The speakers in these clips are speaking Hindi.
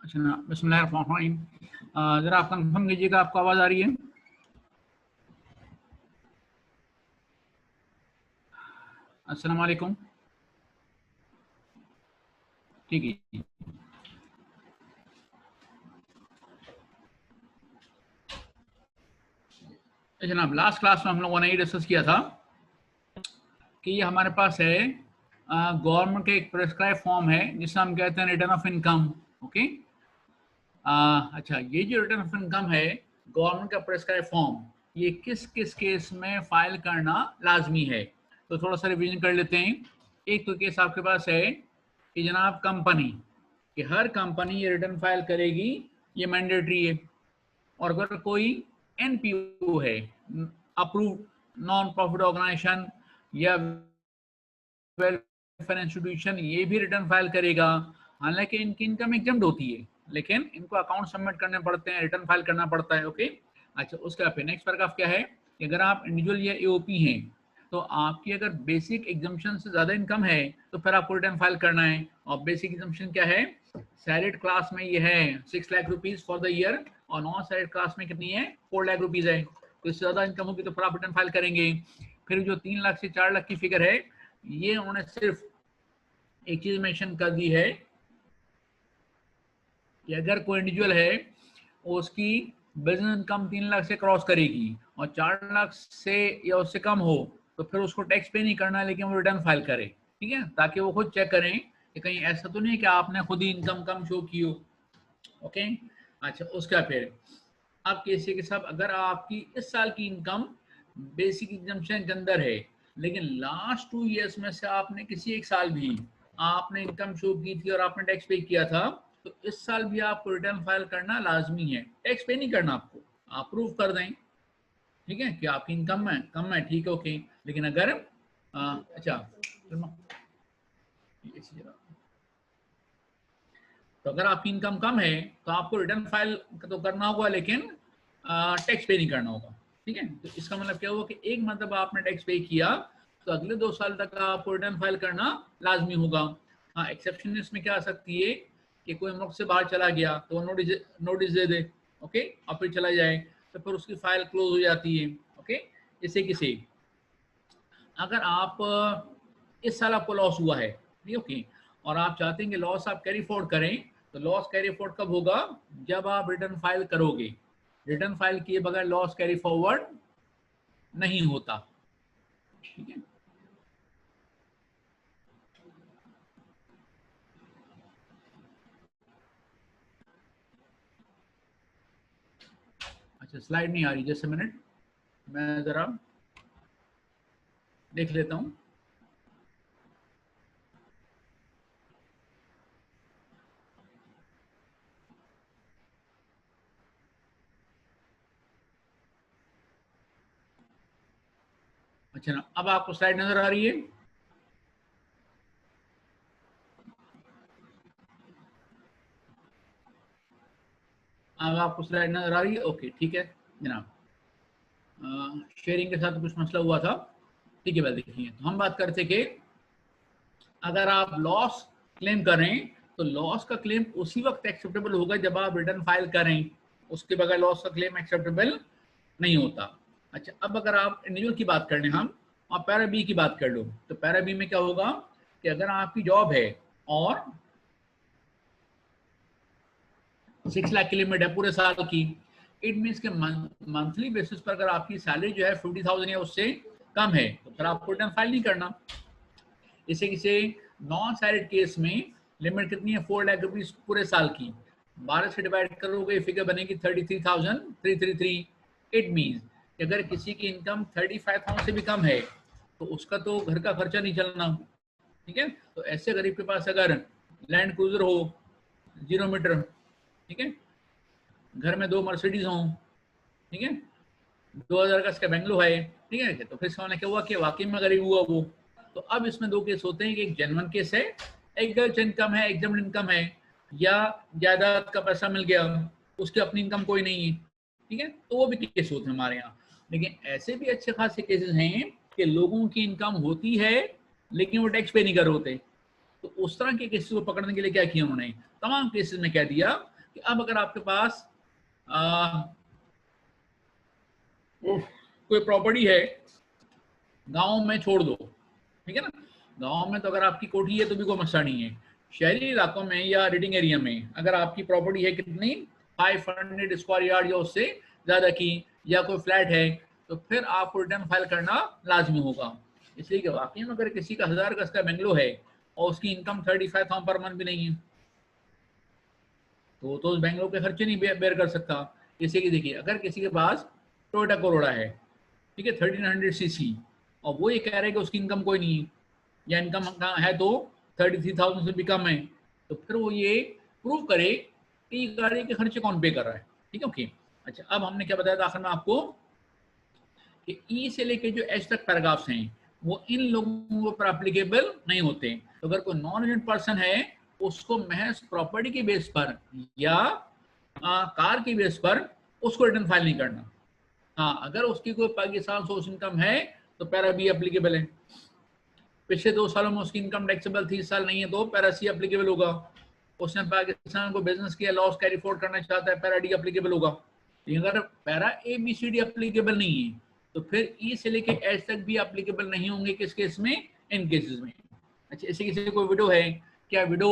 अच्छा ना, बिस्मिल्लाहिर्रहमानिर्रहीम। जरा आप कंफर्म कीजिएगा, आपको आवाज आ रही है? अस्सलाम वालेकुम। ठीक है जनाब, लास्ट क्लास में हम लोगों ने ये डिस्कस किया था कि ये हमारे पास है गवर्नमेंट का एक प्रेस्क्राइब फॉर्म है जिसे हम कहते हैं रिटर्न ऑफ इनकम। ओके, अच्छा, ये जो रिटर्न ऑफ इनकम है गवर्नमेंट का प्रेस्क्राइब फॉर्म, ये किस किस केस में फाइल करना लाजमी है? तो थोड़ा सा रिवीजन कर लेते हैं। एक तो केस आपके पास है कि जनाब कंपनी, कि हर कंपनी ये रिटर्न फाइल करेगी, ये मैंडेटरी है। और अगर कोई एनपीओ है, अप्रूव्ड नॉन प्रॉफिट ऑर्गेनाइजेशन या वेलफेयर इंस्टीट्यूशन, ये भी रिटर्न फाइल करेगा। हालांकि इनकी इनकम एग्जम्प्ट होती है, लेकिन इनको अकाउंट सबमिट करने पड़ते हैं, रिटर्न फाइल करना पड़ता है। ओके, अच्छा, उसका फिर नेक्स्ट पैराग्राफ क्या है कि अगर आप इंडिविजुअल या एओपी हैं तो आपकी अगर बेसिक एग्जम्पशन से ज्यादा इनकम है तो फिर आपको रिटर्न फाइल करना है। और बेसिक एग्जम्पशन क्या है? सैलरीड क्लास में ये है 6 lakh rupees for the year, और नॉन सैलरीड क्लास में कितनी है? 4 लाख रुपीज है। तो इससे ज्यादा इनकम होगी तो फिर आप रिटर्न फाइल करेंगे। फिर जो 3 लाख से 4 लाख की फिगर है, ये उन्होंने सिर्फ एक चीज मेंशन कर दी है कि अगर कोई इंडिविजुअल है उसकी बिजनेस इनकम 3 लाख से क्रॉस करेगी और 4 लाख से या उससे कम हो तो फिर उसको टैक्स पे नहीं करना है, लेकिन वो रिटर्न फाइल करे। ठीक है, ताकि वो खुद चेक करें कि कहीं ऐसा तो नहीं कि आपने खुद ही इनकम कम शो की हो। ओके, अच्छा, उसका फिर अब कैसे के सब, अगर आपकी इस साल की इनकम बेसिक एग्जम्पशन के अंदर है, लेकिन लास्ट 2 ईयर्स में से आपने किसी एक साल भी आपने इनकम शो की थी और आपने टैक्स पे किया था, तो इस साल भी आपको रिटर्न फाइल करना लाजमी है। टैक्स पे नहीं करना, आपको आप प्रूव कर दें, ठीक है, कि आपकी इनकम है कम है, ठीक है, ओके। लेकिन अगर अच्छा, तो अगर आपकी इनकम कम है तो आपको रिटर्न फाइल तो करना होगा, लेकिन टैक्स पे नहीं करना होगा। ठीक है, तो इसका मतलब क्या हुआ कि एक मतलब आपने टैक्स पे किया तो अगले 2 साल तक आपको रिटर्न फाइल करना लाजमी होगा। हाँ, एक्सेप्शन इसमें क्या आ सकती है कि कोई मुल्क से बाहर चला गया तो नोटिस दे दे, ओके, और फिर चला जाए तो फिर उसकी फाइल क्लोज हो जाती है। ओके, इसे किसे, अगर आप इस साल आपको लॉस हुआ है, ओके, और आप चाहते हैं कि लॉस आप कैरी फॉरवर्ड करें, तो लॉस कैरी फॉरवर्ड कब होगा? जब आप रिटर्न फाइल करोगे। रिटर्न फाइल किए बगैर लॉस कैरी फॉरवर्ड नहीं होता। ठीक है, अच्छा, स्लाइड नहीं आ रही, जस्ट मिनट, मैं जरा देख लेता हूं। अच्छा ना, अब आपको स्लाइड नजर आ रही है? अब आपको स्लाइड नजर आ रही है? ओके, ठीक है जनाब। शेयरिंग के साथ कुछ मसला हुआ था। ठीक है, वेल देखिए, तो हम बात करते कि अगर आप लॉस क्लेम करें तो लॉस का क्लेम उसी वक्त एक्सेप्टेबल होगा जब आप रिटर्न फाइल करें, उसके बगैर लॉस का क्लेम एक्सेप्टेबल नहीं होता। अच्छा, अब अगर आप इंडिविजुअल की बात कर लें हम, और पैरा बी की बात कर लो, तो पैरा बी में क्या होगा कि अगर आपकी जॉब है और 6 लाख की लिमिट है पूरे साल की, इट मीन्स के मंथली बेसिस पर अगर आपकी सैलरी जो है 50,000 या उससे कम है तो फिर आपको रिटर्न फाइल नहीं करना। इसे किसे, नॉन सैलरीड केस में लिमिट कितनी है? 4 लाख रुपीज पूरे साल की, 12 से डिवाइड करोगे फिगर बनेगी 33,333। इट मीन्स अगर किसी की इनकम 35,000 से भी कम है तो उसका तो घर का खर्चा नहीं चलना। ठीक है, तो ऐसे गरीब के पास अगर लैंड क्रूजर हो 0 मीटर, ठीक है, घर में 2 मर्सिडीज हों, ठीक है, 2000 का इसका बेंगलो है, ठीक है, तो फिर सवाल क्या हुआ कि वाकई में गरीब हुआ वो। तो अब इसमें 2 केस होते हैं कि एक जेन्युइन केस है, एक गलत इनकम है, एग्जाम इनकम है, या जायदाद का पैसा मिल गया, उसकी अपनी इनकम कोई नहीं है। ठीक है, तो वो भी केस होते हैं हमारे यहाँ। लेकिन ऐसे भी अच्छे खासे केसेस हैं कि लोगों की इनकम होती है लेकिन वो टैक्स पे नहीं कर होते। तो उस तरह के केसेस को पकड़ने के लिए क्या किया उन्होंने, तमाम केसेस में कह दिया कि अब अगर आपके पास कोई प्रॉपर्टी है गांव में, छोड़ दो, ठीक है ना, गांव में तो अगर आपकी कोठी है तो भी कोई मसला नहीं है। शहरी इलाकों में या रीडिंग एरिया में अगर आपकी प्रॉपर्टी है कितनी 500 स्क्वायर यार्ड या उससे ज्यादा की, या कोई फ्लैट है, तो फिर आपको रिटर्न फाइल करना लाजमी होगा। इसलिए कि वाकई में अगर किसी का 1000 गज का बेंगलो है और उसकी इनकम 35,000 पर मंथ भी नहीं है, तो उस बेंगलो के खर्चे नहीं बेयर कर सकता। जैसे कि देखिए, अगर किसी के पास टोयोटा कोरोला है, ठीक है, 1300 सीसी, और वो ये कह रहे हैं कि उसकी इनकम कोई नहीं है, या इनकम है तो 33,000 से भी कम है, तो फिर वो ये प्रूव करे कि गाड़ी के खर्चे कौन पे कर रहा है। ठीक है, ओके। अच्छा, अब हमने क्या बताया था आखिर में आपको कि ई से लेके जो एच तक पैराग्राफ्स हैं वो इन लोगों पर एप्लीकेबल नहीं होते। तो अगर कोई नॉन रेजिडेंट पर्सन है उसको महज प्रॉपर्टी के बेस पर या कार के बेस पर उसको रिटर्न फाइल नहीं करना। हाँ, अगर उसकी कोई पाकिस्तान सोर्स इनकम है तो पैरा बी एप्लीकेबल है। पिछले 2 सालों में उसकी इनकम टैक्सेबल 30 साल नहीं है तो पैरा सी एप्लीकेबल होगा। उसने पाकिस्तान को बिजनेस किया, लॉस कैरी फॉरवर्ड करना चाहता है, पैरा डी एप्लीकेबल होगा। लेकिन अगर para A B C D applicable नहीं है तो फिर ई से लेके एच तक भी एप्लीकेबल नहीं होंगे। किस केस में? इन केसेस में। अच्छा, इसी किसी कोई विडो है, क्या विडो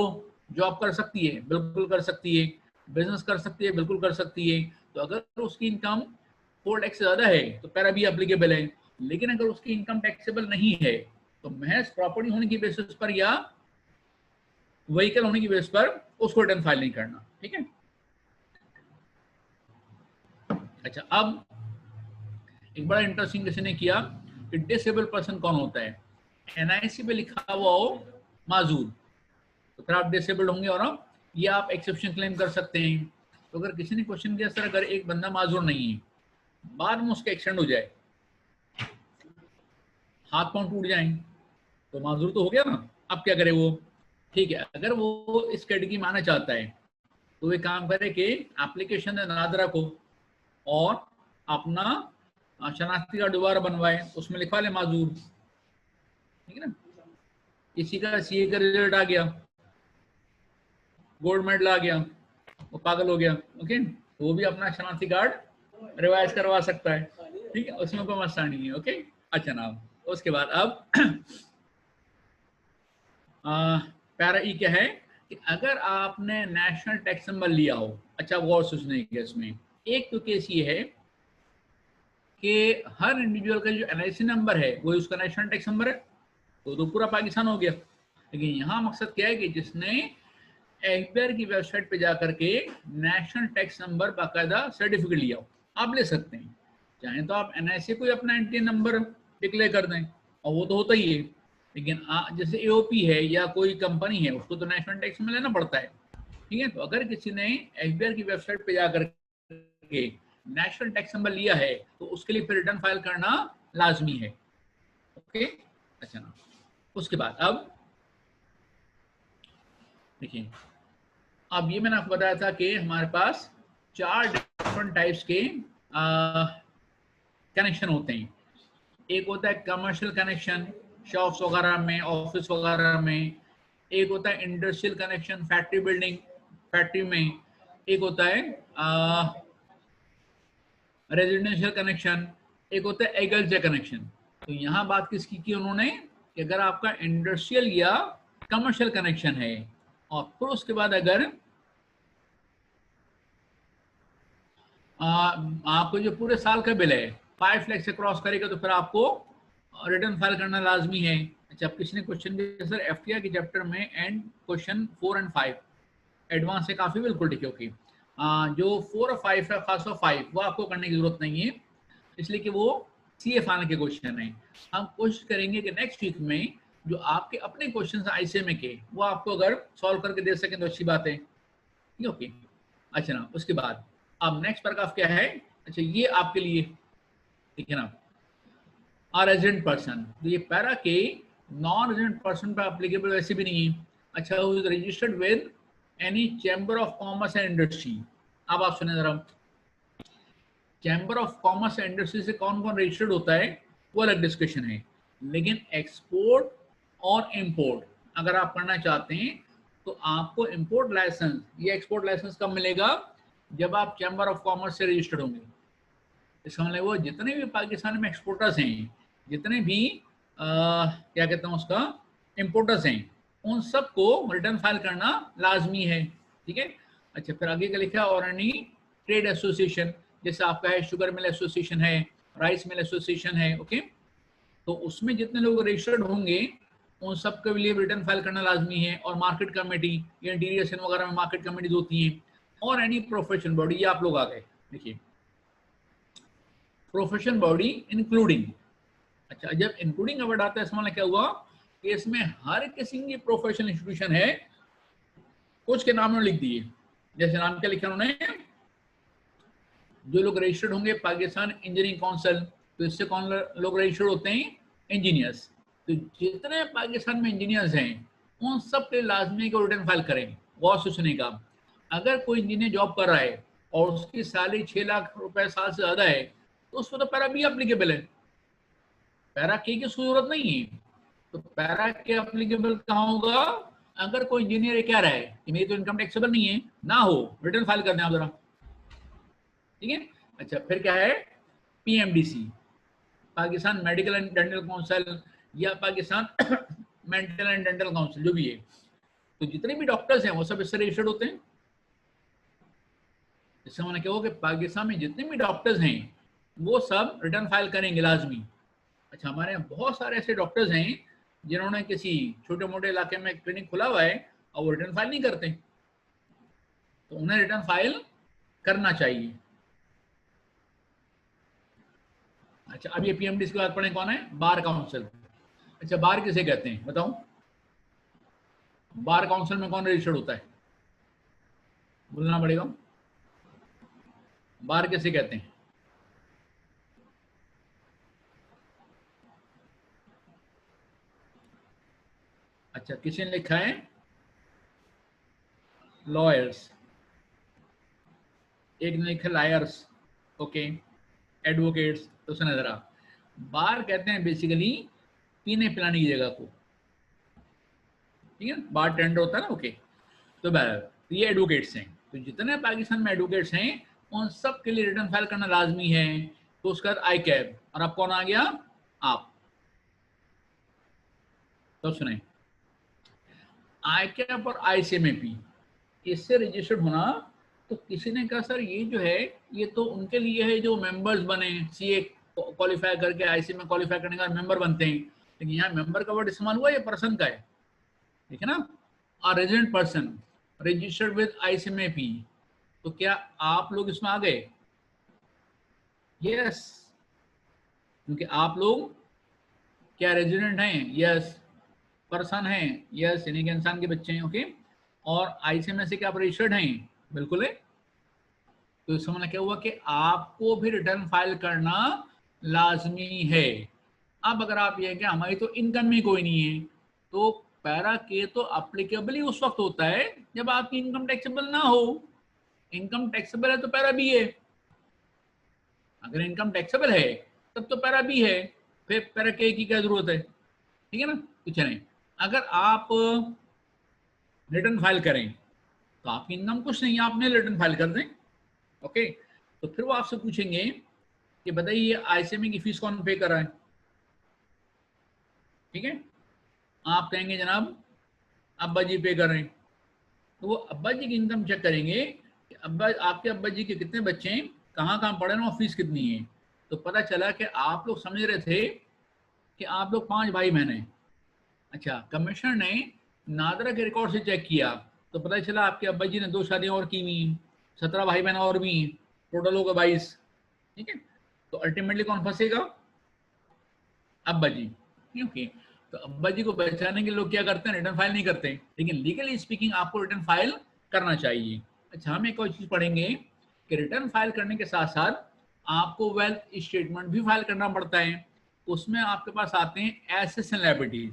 जॉब कर सकती है? बिल्कुल कर सकती है। बिजनेस कर सकती है? बिल्कुल कर सकती है। तो अगर उसकी इनकम 4 लाख से ज्यादा है तो पैरा बी एप्लीकेबल है। लेकिन अगर उसकी इनकम टैक्सेबल नहीं है तो महज प्रॉपर्टी होने की बेसिस पर या व्हीकल होने की बेसिस पर उसको रिटर्न फाइल नहीं करना। ठीक है। अच्छा, अब एक बड़ा इंटरेस्टिंग किसी ने किया कि डिसेबल पर्सन कौन होता है। एनआईसी पे लिखा हुआ हो माजूर, तो फिर आप डिसेबल्ड होंगे और ये आप एक्सेप्शन क्लेम कर सकते हैं। तो अगर किसी ने क्वेश्चन किया सर अगर एक बंदा माजूर नहीं है, बाद में उसका एक्सीडेंट हो जाए, हाथ पांव टूट जाए, तो माजूर तो हो गया ना। अब क्या करे वो? ठीक है, अगर वो इस कैटेगरी में आना चाहता है तो वे काम करे कि एप्लीकेशन नादरा को और अपना शनाख्ती कार्ड दोबारा बनवाए, उसमें लिखवा ले माजूर। ठीक है ना। किसी का सीए का रिजल्ट आ गया, गोल्ड मेडल आ गया, वो पागल हो गया, ओके, तो वो भी अपना शनाख्ती कार्ड रिवाइज करवा सकता है। ठीक है, उसमें कोई मसला नहीं है। ओके। अच्छा ना, उसके बाद अब पैरा ई क्या है कि अगर आपने नेशनल टैक्स नंबर लिया हो। अच्छा, गौर से सुनिए इसमें एक तो केस ये है कि हर इंडिविजुअल का जो एनआईसी नंबर है वो उसका नेशनल टैक्स नंबर है, तो पूरा पाकिस्तान हो गया। लेकिन यहाँ मकसद क्या है कि जिसने एफबीआर की वेबसाइट पे जाकर के नेशनल टैक्स नंबर बाकायदा सर्टिफिकेट लिया हो, आप ले सकते हैं। चाहे तो आप एनआईसी को अपना एंटी नंबर डिक्लेयर कर दें, और वो तो होता ही है। लेकिन जैसे एओपी है या कोई कंपनी है, उसको तो नेशनल टैक्स में लेना पड़ता है। ठीक है, तो अगर किसी ने एफबीआर की वेबसाइट पे जाकर के नेशनल टैक्स नंबर लिया है तो उसके लिए फिर रिटर्न फाइल करना लाजमी है। ओके। अच्छा ना, उसके बाद अब देखिए, अब ये मैंने आपको बताया था कि हमारे पास 4 डिफरेंट टाइप्स के कनेक्शन होते हैं। एक होता है कमर्शियल कनेक्शन, शॉप्स वगैरह में, ऑफिस वगैरह में। एक होता है industrial connection, factory building, factory में। एक होता है रेजिडेंशियल कनेक्शन, एक होता है एग्रीकल्चर कनेक्शन। तो यहाँ बात किसकी की उन्होंने कि अगर आपका इंडस्ट्रियल या कमर्शियल कनेक्शन है और फिर उसके बाद अगर आपको जो पूरे साल का बिल है 5 लाख से क्रॉस करेगा तो फिर आपको रिटर्न फाइल करना लाजमी है। अच्छा, अब किसी ने क्वेश्चन किया सर एफटीआई के चैप्टर में एंड क्वेश्चन 4 और 5 एडवांस है काफी, बिल्कुल ठीक है, ओके। जो 4 और 5 है, खासकर 5 वो आपको करने की जरूरत नहीं है, इसलिए कि वो सीए फाइनल के क्वेश्चन है। हम कोशिश करेंगे कि नेक्स्ट वीक में जो आपके अपने क्वेश्चन आईसीएमए के वो आपको अगर सॉल्व करके दे सकें तो अच्छी बात है। ओके। अच्छा ना, उसके बाद अब नेक्स्ट पैराग्राफ क्या है? अच्छा, ये आपके लिए ठीक है ना, रेजिडेंट पर्सन। तो ये पैरा के नॉन रेजिडेंट पर्सन पर एप्लीकेबल वैसे भी नहीं है। अच्छा, who is registered with any chamber of commerce and industry. अब आप सुने जरा, chamber of commerce and industry से कौन कौन रजिस्टर्ड होता है वो अलग डिस्कशन है, लेकिन एक्सपोर्ट और इंपोर्ट अगर आप करना चाहते हैं तो आपको इंपोर्ट लाइसेंस या एक्सपोर्ट लाइसेंस कब मिलेगा? जब आप चैम्बर ऑफ कॉमर्स से रजिस्टर्ड होंगे। इसका मतलब वो जितने भी पाकिस्तान में एक्सपोर्टर्स हैं, जितने भी क्या कहते हैं उसका इम्पोर्टर्स हैं, उन सबको रिटर्न फाइल करना लाजमी है। ठीक है। अच्छा, फिर आगे का लिखा है और एनी ट्रेड एसोसिएशन, जैसे आपका है शुगर मिल एसोसिएशन है, राइस मिल एसोसिएशन है, ओके, तो उसमें जितने लोग रजिस्टर्ड होंगे उन सब के लिए रिटर्न फाइल करना लाजमी है। और मार्केट कमेटी या डीरिएशन वगैरह में मार्केट कमेटीज होती हैं, और एनी प्रोफेशन बॉडी, ये आप लोग आ गए। देखिए प्रोफेशन बॉडी इंक्लूडिंग, अच्छा जब इंक्लूडिंग वर्ड आता है इसमें मतलब क्या हुआ कि इसमें हर किसी की प्रोफेशनल इंस्टीट्यूशन है, कुछ के नाम लिख दिए। जैसे नाम क्या लिखा उन्होंने, जो लोग रजिस्टर्ड होंगे पाकिस्तान इंजीनियरिंग काउंसिल, तो इससे कौन लोग रजिस्टर्ड होते हैं? इंजीनियर्स। तो जितने पाकिस्तान में इंजीनियर्स हैं उन सब के लाजमी को रिटर्न फाइल करें। गौर से सुनिएगा, अगर कोई इंजीनियर जॉब कर रहा है और उसकी सैलरी 6 लाख रुपए साल से ज्यादा है, तो उसको तो पैरा बी एप्लीकेबल है, पैरा के की जरूरत नहीं है। तो पैरा के एप्लीकेबल कहाँ होगा? अगर कोई इंजीनियर कह रहा है कि मेरी तो इनकम टैक्सेबल नहीं है, ना हो, रिटर्न फाइल कर दें आप जरा। ठीक है। अच्छा, फिर क्या है? PMDC, Pakistan medical and dental council, या Pakistan mental and dental council, जो भी है। तो जितने भी डॉक्टर्स हैं वो सब इससे रजिस्टर्ड होते हैं। इससे मैंने कहा कि पाकिस्तान में जितने भी डॉक्टर्स हैं वो सब रिटर्न फाइल करेंगे लाजमी। अच्छा, हमारे यहाँ बहुत सारे ऐसे डॉक्टर्स हैं जिन्होंने किसी छोटे मोटे इलाके में क्लिनिक खुला हुआ है और वो रिटर्न फाइल नहीं करते, तो उन्हें रिटर्न फाइल करना चाहिए। अच्छा, अब ये पीएमडी की बात पढ़े, कौन है? Bar council. अच्छा, बार किसे कहते हैं बताओ? बार काउंसिल में कौन रजिस्टर्ड होता है? बोलना पड़ेगा, बार किसे कहते हैं? अच्छा, किसी ने लिखा है लॉयर्स, एक ने लिखा लायर्स, ओके, एडवोकेट्स। तो सुना जरा, बार कहते हैं बेसिकली पीने पिलाने की जगह को, ठीक है, बार टेंडर होता है ना, ओके। तो ये एडवोकेट्स हैं, तो जितने पाकिस्तान में एडवोकेट्स हैं उन सब के लिए रिटर्न फाइल करना लाजमी है। तो उसके बाद आई कैब, और अब कौन आ गया? आप। तो सुने, आई कैब और आईसीएमएपी, इससे रजिस्टर्ड होना। तो किसी ने कहा सर ये जो है ये तो उनके लिए है जो मेंबर्स बने, सीए क्वालिफाई करके आईसी में क्वालिफाई करने का मेंबर बनते हैं, लेकिन यहाँ मेंबर का वर्ड इस्तेमाल हुआ, ये पर्सन का है, ठीक है ना। और रेजिडेंट पर्सन रजिस्टर्ड विद आईसीएमएपी, तो क्या आप लोग इसमें आ गए? यस, क्योंकि आप लोग क्या रेजिडेंट हैं? यस। पर्सन हैं? यस, यानी कि इंसान के बच्चे हैं, ओके। और आईसीएमए से क्या आप रजिस्टर्ड हैं? बिल्कुल है। तो इसका मतलब क्या हुआ कि आपको भी रिटर्न फाइल करना लाजमी है। अब अगर आप ये कि हमारी तो इनकम ही कोई नहीं है, तो पैरा के तो अप्लीकेबल ही उस वक्त होता है जब आपकी इनकम टैक्सेबल ना हो। इनकम टैक्सेबल है तो पैरा बी है, अगर इनकम टैक्सेबल है तब तो पैरा बी है, फिर पैरा के की क्या जरूरत है? ठीक है ना। कुछ नहीं, अगर आप रिटर्न फाइल करें तो आपकी इनकम कुछ नहीं है, आपने रिटर्न फाइल कर दें, ओके। तो फिर वो आपसे पूछेंगे कि बताइए आईसीएमई की फीस कौन पे कर रहा है? ठीक है, आप कहेंगे जनाब अब्बा जी पे कर रहे हैं, तो वो अब्बा जी की इनकम चेक करेंगे कि अब्बा, आपके अब्बा जी के कितने बच्चे हैं, कहाँ कहाँ पढ़े हैं और फीस कितनी है। तो पता चला कि आप लोग समझ रहे थे कि आप लोग 5 भाई बहन हैं। अच्छा, कमिश्नर ने नादरा के रिकॉर्ड से चेक किया तो पता चला आपके अब्बा जी ने 2 शादियां और की हुई हैं, 17 भाई बहन और भी हैं, टोटल होगा 22। ठीक है, तो अल्टीमेटली कौन फंसेगा? अब्बा जी, क्योंकि तो अब्बा जी को पहचानने के लोग क्या करते हैं? रिटर्न फाइल नहीं करते, लेकिन लीगली स्पीकिंग आपको रिटर्न फाइल करना चाहिए। अच्छा, हम एक और चीज पढ़ेंगे कि रिटर्न फाइल करने के साथ साथ आपको वेल्थ स्टेटमेंट भी फाइल करना पड़ता है। उसमें आपके पास आते हैं एसेट्स एंड लायबिलिटीज।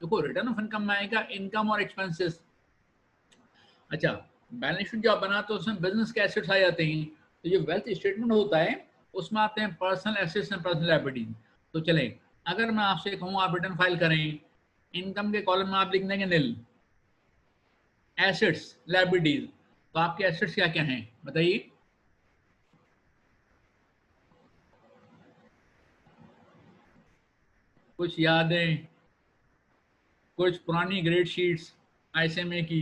देखो, रिटर्न ऑफ इनकम में आएगा इनकम और एक्सपेंसेस। अच्छा, बैलेंस शीट जब बनाते हैं उसमें बिजनेस के एसेट्स आ जाते हैं, तो जो वेल्थ स्टेटमेंट होता है उसमें आते हैं personal assets and personal liabilities. तो चले, अगर मैं आपसे कहूँ आप रिटर्न फाइल करें, इनकम के कॉलम में आप लिख देंगे निल, एसेट्स, लायबिलिटीज, तो आपके एसेट्स क्या क्या हैं बताइए? कुछ यादें, कुछ पुरानी ग्रेड शीट्स आईएसएमए की,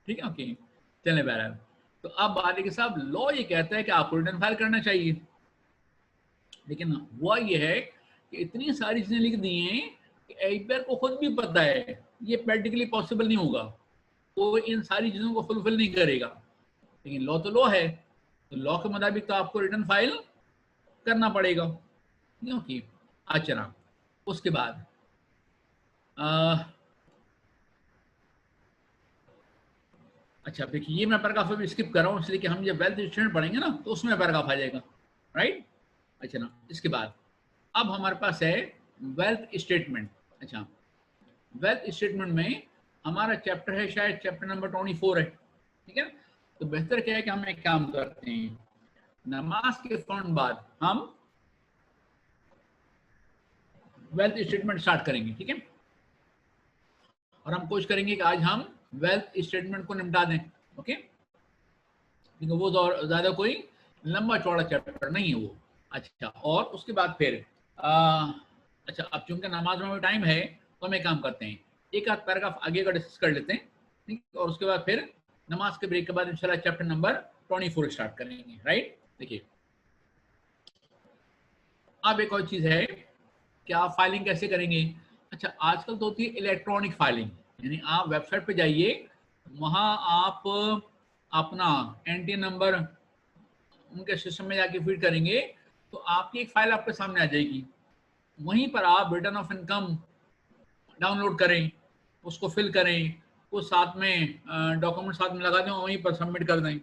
ठीक है, ओके, चलें बहरहाल। तो अब बात है कि साहब लॉ ये कहता है कि आपको रिटर्न फाइल करना चाहिए, लेकिन हुआ ये है कि इतनी सारी चीजें लिख दी हैं कि एम्पायर को खुद भी पता है ये प्रैक्टिकली पॉसिबल नहीं होगा, वो इन सारी चीजों को फुलफिल नहीं करेगा, लेकिन लॉ तो लॉ है, तो लॉ के मुताबिक तो आपको रिटर्न फाइल करना पड़ेगा, क्योंकि अच्छा उसके बाद अच्छा देखिए, ये मैं पैराग्राफ अभी स्किप कर रहा हूँ इसलिए कि हम जब वेल्थ स्टेटमेंट पढ़ेंगे ना तो उसमें पैराग्राफ आ जाएगा, राइट। अच्छा ना, इसके बाद अब हमारे पास है वेल्थ स्टेटमेंट। अच्छा, वेल्थ स्टेटमेंट में हमारा चैप्टर है, शायद चैप्टर नंबर 24 है, ठीक है। तो बेहतर क्या है कि हम एक काम करते हैं, नमाज के फौरन बाद हम वेल्थ स्टेटमेंट स्टार्ट करेंगे, ठीक है। और हम कोशिश करेंगे कि आज हम वेल्थ स्टेटमेंट को निपटा दें, ओके, क्योंकि वो ज्यादा कोई लंबा चौड़ा चैप्टर नहीं है वो। अच्छा, और उसके बाद फिर अच्छा, अब चूंकि नमाज में टाइम है तो हम एक काम करते हैं, एक आध पैराग्राफ आगे का डिस्कस कर लेते हैं, ठीक, और उसके बाद फिर नमाज के ब्रेक के बाद इंशाल्लाह चैप्टर नंबर 24 स्टार्ट करेंगे, राइट। देखिए, अब एक और चीज है कि आप फाइलिंग कैसे करेंगे। अच्छा, आजकल तो होती है इलेक्ट्रॉनिक फाइलिंग, यानी आप वेबसाइट पे जाइए, वहां आप अपना एनटी नंबर उनके सिस्टम में जाके फीड करेंगे तो आपकी एक फाइल आपके सामने आ जाएगी, वहीं पर आप रिटर्न ऑफ इनकम डाउनलोड करें, उसको फिल करें, वो साथ में डॉक्यूमेंट साथ में लगा दें और वहीं पर सबमिट कर दें।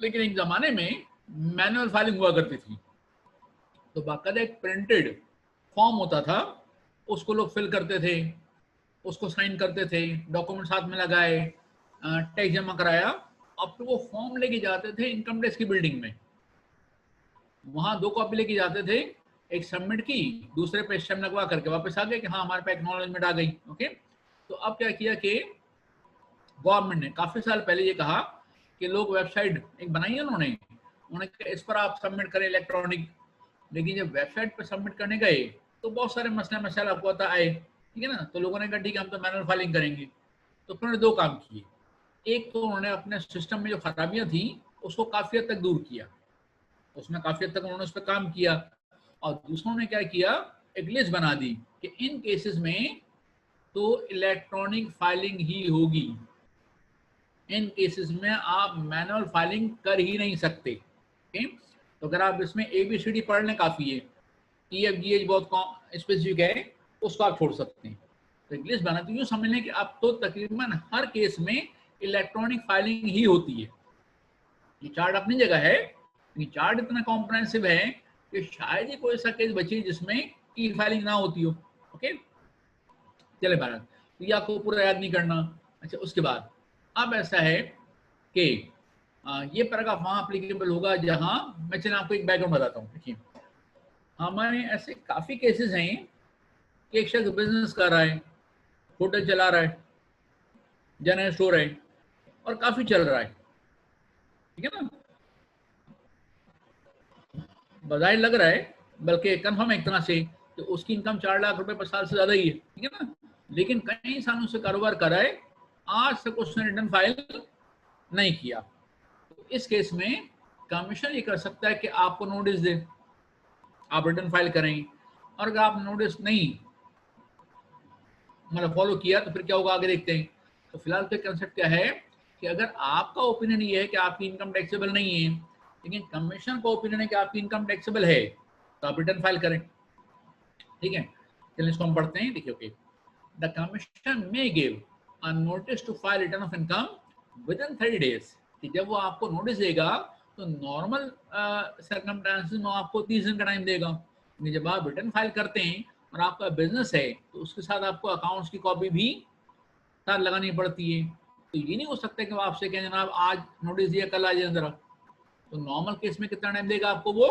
लेकिन एक ज़माने में मैनुअल फाइलिंग हुआ करती थी, तो बाकायदा एक प्रिंटेड फॉर्म होता था, उसको लोग फिल करते थे, उसको साइन करते थे, डॉक्यूमेंट साथ में लगाए, टैक्स जमा कराया, अब तो वो फॉर्म लेके जाते थे इनकम टैक्स की बिल्डिंग में, वहां 2 कॉपी लेके जाते थे, एक सबमिट की, दूसरे पे स्टैम्प लगवा करके वापस आ गए कि हाँ हमारे पे एक्नॉलेजमेंट आ गई, ओके। तो अब क्या किया कि गवर्नमेंट ने काफी साल पहले ये कहा कि लोग वेबसाइट एक बनाई है उन्होंने, उन्होंने कहा इस पर आप सबमिट करें इलेक्ट्रॉनिक, लेकिन जब वेबसाइट पर सबमिट करने गए तो बहुत सारे मसला मसाइल आपको पता आए, ठीक है ना, तो लोगों ने कहा ठीक है हम तो मैनुअल फाइलिंग करेंगे। तो फिर उन्होंने 2 काम किए, एक तो उन्होंने अपने सिस्टम में जो खराबियां थी उसको काफी हद तक दूर किया, उसमें काफी हद तक उन्होंने उस पर काम किया, और दूसरों ने क्या किया, एक लिस्ट बना दी कि इन केसेस में तो इलेक्ट्रॉनिक फाइलिंग ही होगी, इन केसेस में आप मैनुअल फाइलिंग कर ही नहीं सकते, ओके। तो अगर आप इसमें ABCD पढ़ लें काफी है, EFGH बहुत स्पेसिफिक है, उसको आप छोड़ सकते हैं। तो एक लिस्ट बना दी, यूँ समझ लें कि अब तो तकरीबन हर केस में इलेक्ट्रॉनिक फाइलिंग ही होती है। ये चार्ट अपनी जगह है, ये चार्ट इतना कॉम्प्रहेंसिव है कि शायद ही कोई ऐसा केस बचे जिसमें ई फाइलिंग ना होती हो, ओके। चले भारत, तो ये आपको पूरा याद नहीं करना। अच्छा, उसके बाद अब ऐसा है कि ये पैराग्राफ वहां अप्लीकेबल होगा जहां, मैं चलिए आपको एक बैकग्राउंड बताता हूँ। देखिए, हमारे ऐसे काफी केसेस हैं कि एक शख्स बिजनेस कर रहा है, होटल चला रहा है, जनरल स्टोर है, और काफी चल रहा है, ठीक है ना, बजाय लग रहा है, बल्कि कंफर्म है एक तरह से कि उसकी इनकम 4 लाख रुपए पर साल से ज्यादा ही है, ठीक है ना, लेकिन कई सालों से कारोबार कर रहा है, आज तक उसने रिटर्न फाइल नहीं किया। तो इस केस में कमीशन ये कर सकता है कि आपको नोटिस दे, आप रिटर्न फाइल करें, और अगर आप नोटिस नहीं मतलब फॉलो किया तो फिर क्या होगा आगे देखते हैं। तो फिलहाल तो कंसेप्ट क्या है कि अगर आपका ओपिनियन ये है कि आपकी इनकम टैक्सेबल नहीं है, लेकिन कमीशन का ओपिनियन है कि आपकी इनकम टैक्सेबल है, तो आप रिटर्न फाइल करें, ठीक है। चलिए इसको हम पढ़ते हैं। देखिए, okay, the commission may give a notice to file return of income within 30 days, कि जब वो आपको नोटिस देगा तो नॉर्मल सर्कमस्टेंसेस में आपको 30 दिन का टाइम देगा, जब आप रिटर्न फाइल करते हैं और आपका बिजनेस है तो उसके साथ आपको अकाउंट्स की कॉपी भी साथ लगानी पड़ती है। तो ये नहीं हो सकता कि वो आपसे कहें जनाब आज नोटिस दिया कल आ जाए जरा, तो नॉर्मल केस में कितना टाइम देगा आपको वो,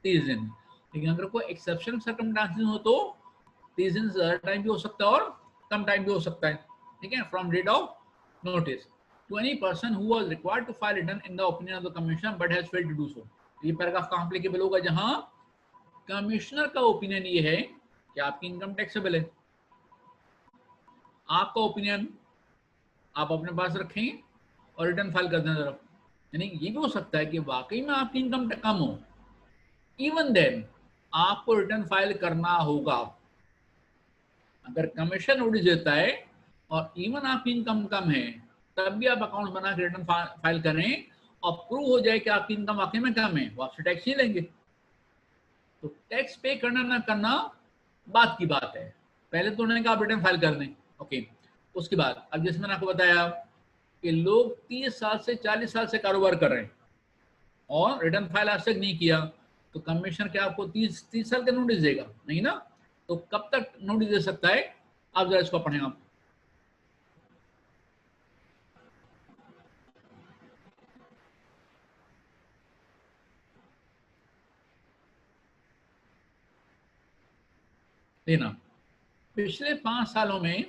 30 दिन। लेकिन अगर कोई एक्सेप्शनल सर्कमस्टेंसेस हो तो 30 दिन से ज्यादा टाइम भी हो सकता है और कम टाइम भी हो सकता है, ठीक है, from date of notice. to any person who was required to file return in the opinion of the commissioner but has failed to do so. ये पैराग्राफ कहाँ एप्लीकेबल होगा? जहां कमिश्नर का ओपिनियन ये है कि आपकी इनकम टैक्सेबल है, आपका ओपिनियन आप अपने पास रखें और रिटर्न फाइल कर दें तरफ। यानी ये भी हो सकता है कि वाकई में आपकी इनकम कम हो, इवन देन आपको रिटर्न फाइल करना होगा। अगर कमीशन नोटिस देता है और इवन आपकी इनकम कम है, तब भी आप अकाउंट बना के रिटर्न फाइल करें और प्रूव हो जाए कि आपकी इनकम वाकई में कम है, वो आपसे टैक्स नहीं लेंगे। तो टैक्स पे करना ना करना बात की बात है, पहले तो उन्होंने कहा आप रिटर्न फाइल कर दें, ओके। उसके बाद अब जैसे मैंने आपको बताया कि लोग 30 साल से 40 साल से कारोबार कर रहे हैं और रिटर्न फाइल आज तक नहीं किया, तो कमीशन क्या आपको 30 साल का नोटिस देगा? नहीं ना। तो कब तक नोटिस दे सकता है? आप जरा इसको पढ़ें आप। लेना पिछले 5 सालों में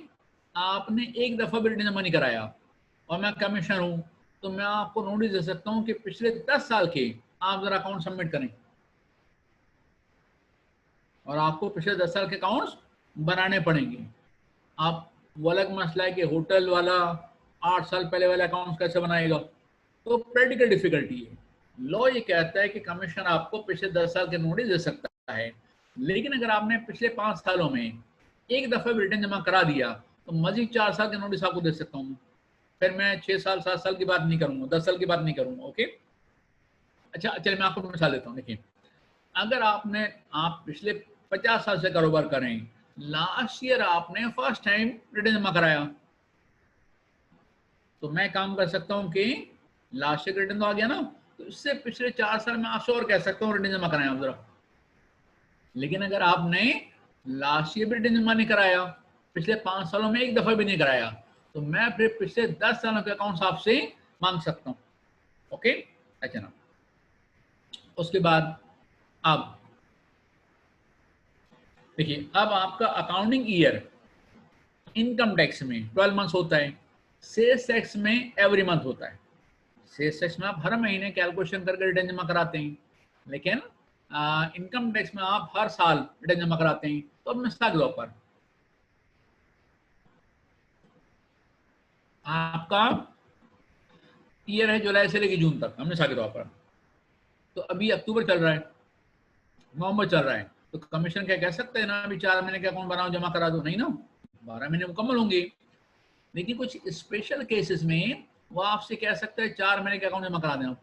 आपने एक दफा भी रिटर्न जमा नहीं कराया और मैं कमिश्नर हूं, तो मैं आपको नोटिस दे सकता हूं कि पिछले 10 साल के आप जरा अकाउंट सबमिट करें और आपको पिछले 10 साल के अकाउंट्स बनाने पड़ेंगे। आप वो अलग मसला है कि होटल वाला 8 साल पहले वाले अकाउंट्स कैसे बनाएगा, तो प्रैक्टिकल डिफिकल्टी है। लॉ ये कहता है कि कमीशन आपको पिछले 10 साल के नोटिस दे सकता है, लेकिन अगर आपने पिछले 5 सालों में एक दफा भी रिटर्न जमा करा दिया तो मजीद 4 साल के नोटिस आपको दे सकता हूँ। फिर मैं 6 साल 7 साल की बात नहीं करूंगा, 10 साल की बात नहीं करूंगा, ओके। अच्छा चलिए मैं आपको मिसाल देता हूँ। देखिए अगर आप पिछले 50 साल से कारोबार करें, लास्ट ईयर आपने फर्स्ट टाइम रिटर्न जमा कराया, तो मैं काम कर सकता हूँ कि लास्ट ईयर रिटर्न तो आ गया ना, तो इससे पिछले 4 साल में आपसे और कह सकता हूँ रिटर्न जमा कराएं आप जरा। लेकिन अगर आपने लास्ट ईयर भी रिटर्न जमा नहीं कराया, पिछले 5 सालों में एक दफा भी नहीं कराया, तो मैं फिर पिछले 10 सालों के अकाउंट्स आपसे मांग सकता हूँ, ओके। अच्छा ना, उसके बाद अब देखिए, अब आपका अकाउंटिंग ईयर इनकम टैक्स में 12 मंथ्स होता है, सेल्स टैक्स में एवरी मंथ होता है। सेल्स टैक्स में आप हर महीने कैलकुलेशन करके रिटर्न जमा कराते हैं, लेकिन इनकम टैक्स में आप हर साल रिटर्न जमा कराते हैं। तो अब मिसाल के तौर पर आपका ईयर है जुलाई से लेकर जून तक, हम मिसाल के तौर पर, तो अभी अक्टूबर चल रहा है, नवंबर चल रहा है, तो कमीशन क्या कह सकते हैं ना अभी 4 महीने का अकाउंट बनाओ जमा करा दो? नहीं ना, 12 महीने मुकम्मल होंगे। लेकिन कुछ स्पेशल केसेस में वो आपसे कह सकते हैं 4 महीने के अकाउंट जमा करा देना।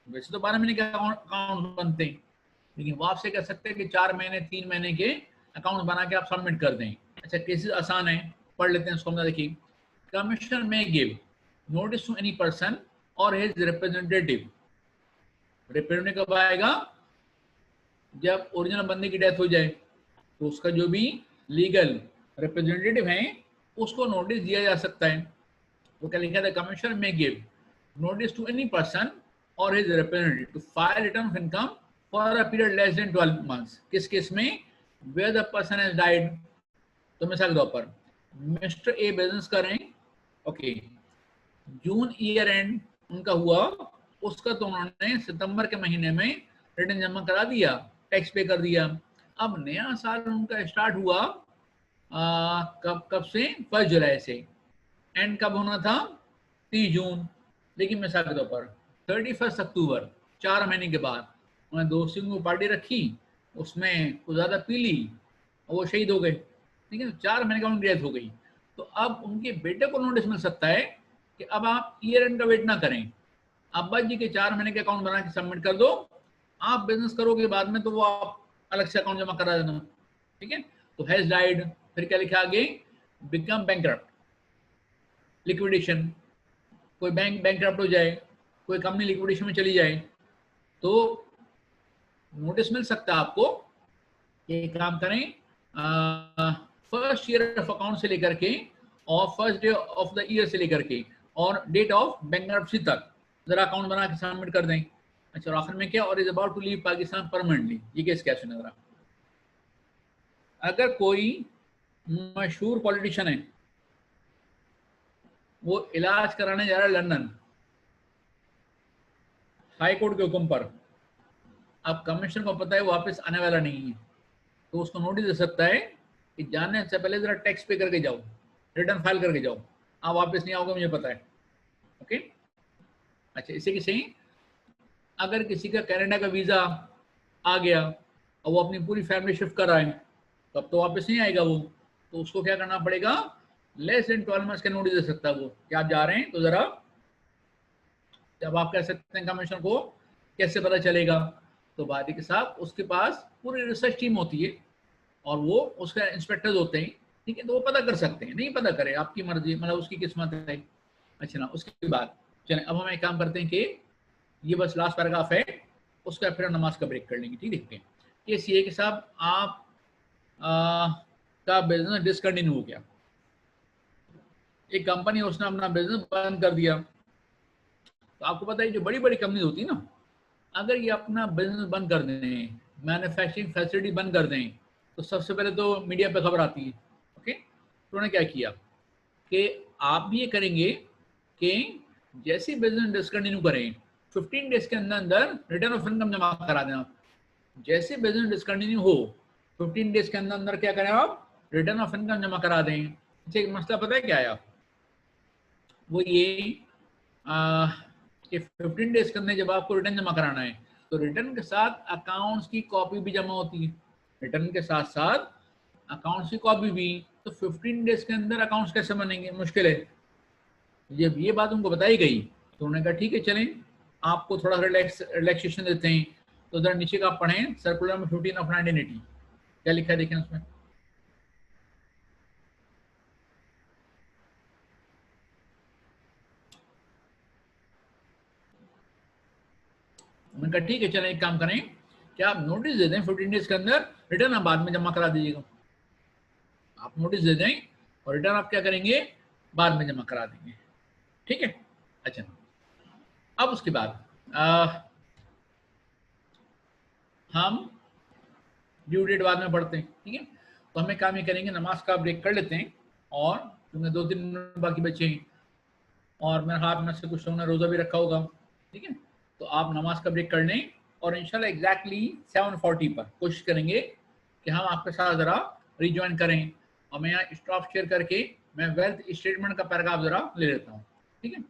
वैसे तो 12 महीने के अकाउंट बनते हैं, लेकिन वो आपसे कह सकते हैं कि 4 महीने 3 महीने के अकाउंट बना के आप सबमिट कर दें। अच्छा केसेस आसान है, पढ़ लेते हैं इसको हम। देखिए, commissioner may give notice to any person और हिज रिप्रेजेंटेटिव। रिप्रेजेंटेटिव कब आएगा? जब ओरिजिनल बंदे की डेथ हो जाए, तो उसका जो भी लीगल रिप्रेजेंटेटिव है उसको नोटिस दिया जा सकता है। वो क्या लिखा था? Commissioner may give notice to any person और his representative to file return of income for a period less than 12 months. किस केस में? Where the person has died. तो मिसाल के तौर पर मिस्टर ए बिजनेस करें, ओके, जून ईयर एंड उनका हुआ, उसका तो उन्होंने सितंबर के महीने में रिटर्न जमा करा दिया, टैक्स पे कर दिया। अब नया साल उनका स्टार्ट हुआ कब से? 1 जुलाई से। एंड कब होना था? 30 जून। लेकिन मिसाल के तौर पर 31 अक्टूबर, 4 महीने के बाद उन्होंने दोस्तों को पार्टी रखी, उसमें कुछ ज़्यादा पी ली और वो शहीद हो गए। ठीक है, 4 महीने का उनकी डेथ हो गई। तो अब उनके बेटे को नोटिस मिल सकता है कि अब आप ईयर एंड का वेट ना करें, अब्बा जी के 4 महीने के अकाउंट बना के सबमिट कर दो, आप बिजनेस करोगे बाद में तो वो आप अलग से अकाउंट जमा करा देना। ठीक है, तो हैज डाइड, फिर क्या लिखा आगे? Become bankrupt, liquidation. कोई बैंक बैंकरप्ट हो जाए, कोई कंपनी लिक्विडेशन में चली जाए, तो नोटिस मिल सकता है आपको कि काम करें फर्स्ट ईयर ऑफ अकाउंट से लेकर के और first day of the year से लेकर के और डेट ऑफ बैंकरप्सी तक जरा अकाउंट बना के सबमिट कर दें। अच्छा, और आखिर में क्या? और is about to leave Pakistan permanently. ये केस क्या सुना? अगर कोई मशहूर पॉलिटिशियन है वो इलाज कराने जा रहा है लंदन हाई कोर्ट के हुक्म पर। अब कमिश्नर को पता है वापस आने वाला नहीं है, तो उसको नोटिस दे सकता है कि जाने से पहले जरा टैक्स पे करके जाओ, रिटर्न फाइल करके जाओ, आप वापस नहीं आओगे मुझे पता है। ओके, अच्छा इसे किसे, अगर किसी का कनाडा का वीजा आ गया और वो अपनी पूरी फैमिली शिफ्ट कर रहा है, तब तो वापस नहीं आएगा वो, तो उसको क्या करना पड़ेगा, लेस देन 12 मंथ्स का नोटिस दे सकता है वो कि आप जा रहे हैं। तो जरा जब आप कह सकते हैं कमिश्नर को कैसे पता चलेगा, तो बादी के साथ उसके पास पूरी रिसर्च टीम होती है और वो उसके इंस्पेक्टर्स होते हैं, ठीक है, तो वो पता कर सकते हैं, नहीं पता करे आपकी मर्जी, मतलब उसकी किस्मत है। अच्छा ना, उसके बाद चलें अब हम एक काम करते हैं कि ये बस लास्ट पैराग्राफ है, उसका फिर हम नमाज का ब्रेक कर लेंगे, ठीक है। केस ये कि साहब आप का बिजनेस डिसकंटिन्यू हो गया, एक कंपनी उसने अपना बिजनेस बंद कर दिया। तो आपको पता है जो बड़ी बड़ी कंपनी होती है ना, अगर ये अपना बिजनेस बंद कर दें, मैन्युफैक्चरिंग फैसिलिटी बंद कर दें, तो सबसे पहले तो मीडिया पे खबर आती है। ओके, तो उन्होंने क्या किया कि आप भी ये करेंगे कि जैसे बिजनेस डिसकंटिन्यू करें 15 डेज के अंदर अंदर रिटर्न ऑफ इनकम जमा करा देना। जैसे बिजनेस डिसकंटिन्यू हो 15 डेज के अंदर अंदर क्या करें आप, रिटर्न ऑफ इनकम जमा करा दें। अच्छा एक मसला पता है क्या आया, वो ये कि 15 डेज के अंदर जब आपको रिटर्न जमा कराना है, तो रिटर्न के साथ अकाउंट्स की कॉपी भी जमा होती है, रिटर्न के साथ साथ अकाउंट्स की कॉपी भी। तो 15 डेज के अंदर अकाउंट्स कैसे बनेंगे, मुश्किल है। जब ये बात उनको बताई गई तो उन्होंने कहा ठीक है चलें, आपको थोड़ा रिलैक्सेशन देते हैं। तो जरा नीचे का आप पढ़ें सर्कुलर में 15 ऑफ 1980 क्या लिखा है देखें उसमें। मैंने कहा ठीक है चलें, एक काम करें कि आप नोटिस दे दें 15 डेज के अंदर, रिटर्न आप बाद में जमा करा दीजिएगा। आप नोटिस दे दें और रिटर्न आप क्या करेंगे, बाद में जमा करा देंगे, ठीक है। अच्छा अब उसके बाद हम ड्यू डेट बाद में पढ़ते हैं, ठीक है। तो हमें काम ये करेंगे, नमाज का ब्रेक कर लेते हैं, और क्योंकि 2-3 मिनट बाकी बचे हैं और मेरे हाथ में से कुछ लोगों ने रोज़ा भी रखा होगा, ठीक है। तो आप नमाज का ब्रेक कर लें और इंशाल्लाह एग्जैक्टली 7:40 पर कोशिश करेंगे कि हम आपके साथ ज़रा रिज्वाइन करें। और मैं यहाँ स्टॉप शेयर करके मैं वेल्थ स्टेटमेंट का पैराग्राफ ज़रा ले लेता हूँ, ठीक है।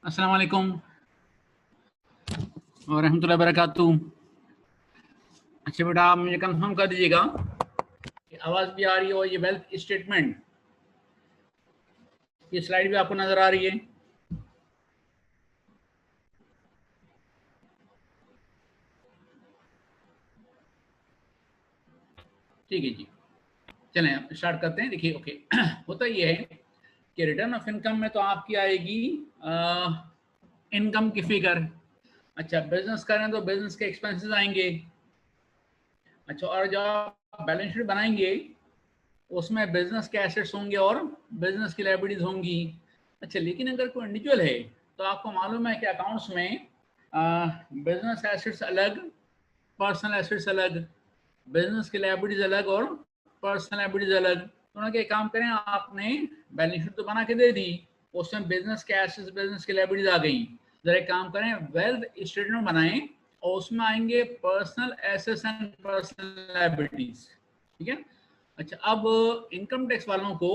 अस्सलाम वालेकुम और रहमतुल्लाहि व बरकातुहू। अच्छा बेटा, आप मुझे कंफर्म कर दीजिएगा कि आवाज़ भी आ रही है और ये वेल्थ स्टेटमेंट ये स्लाइड भी आपको नज़र आ रही है। ठीक है जी, चलें स्टार्ट करते हैं। देखिए ओके होता ये है कि रिटर्न ऑफ इनकम में तो आपकी आएगी इनकम की फिगर। अच्छा, बिजनेस करें तो बिजनेस के एक्सपेंसेस आएंगे। अच्छा, और जब आप बैलेंस शीट बनाएंगे उसमें बिजनेस के एसेट्स होंगे और बिजनेस की लायबिलिटीज होंगी। अच्छा, लेकिन अगर कोई इंडिविजुअल है तो आपको मालूम है कि अकाउंट्स में बिजनेस एसेट्स अलग, पर्सनल एसेट्स अलग, बिजनेस की लायबिलिटीज अलग और पर्सनल लायबिलिटीज अलग। तो उन्होंने क्या काम करें, आपने बैलेंस शीट तो बना के दे दी, उसमें बिजनेस के एसेट्स बिजनेस की लायबिलिटीज आ गई। जरा एक काम करें, वेल्थ स्टेटमेंट बनाएं और उसमें आएंगे personal assets and personal liabilities. ठीक है। अच्छा, अब इनकम टैक्स वालों को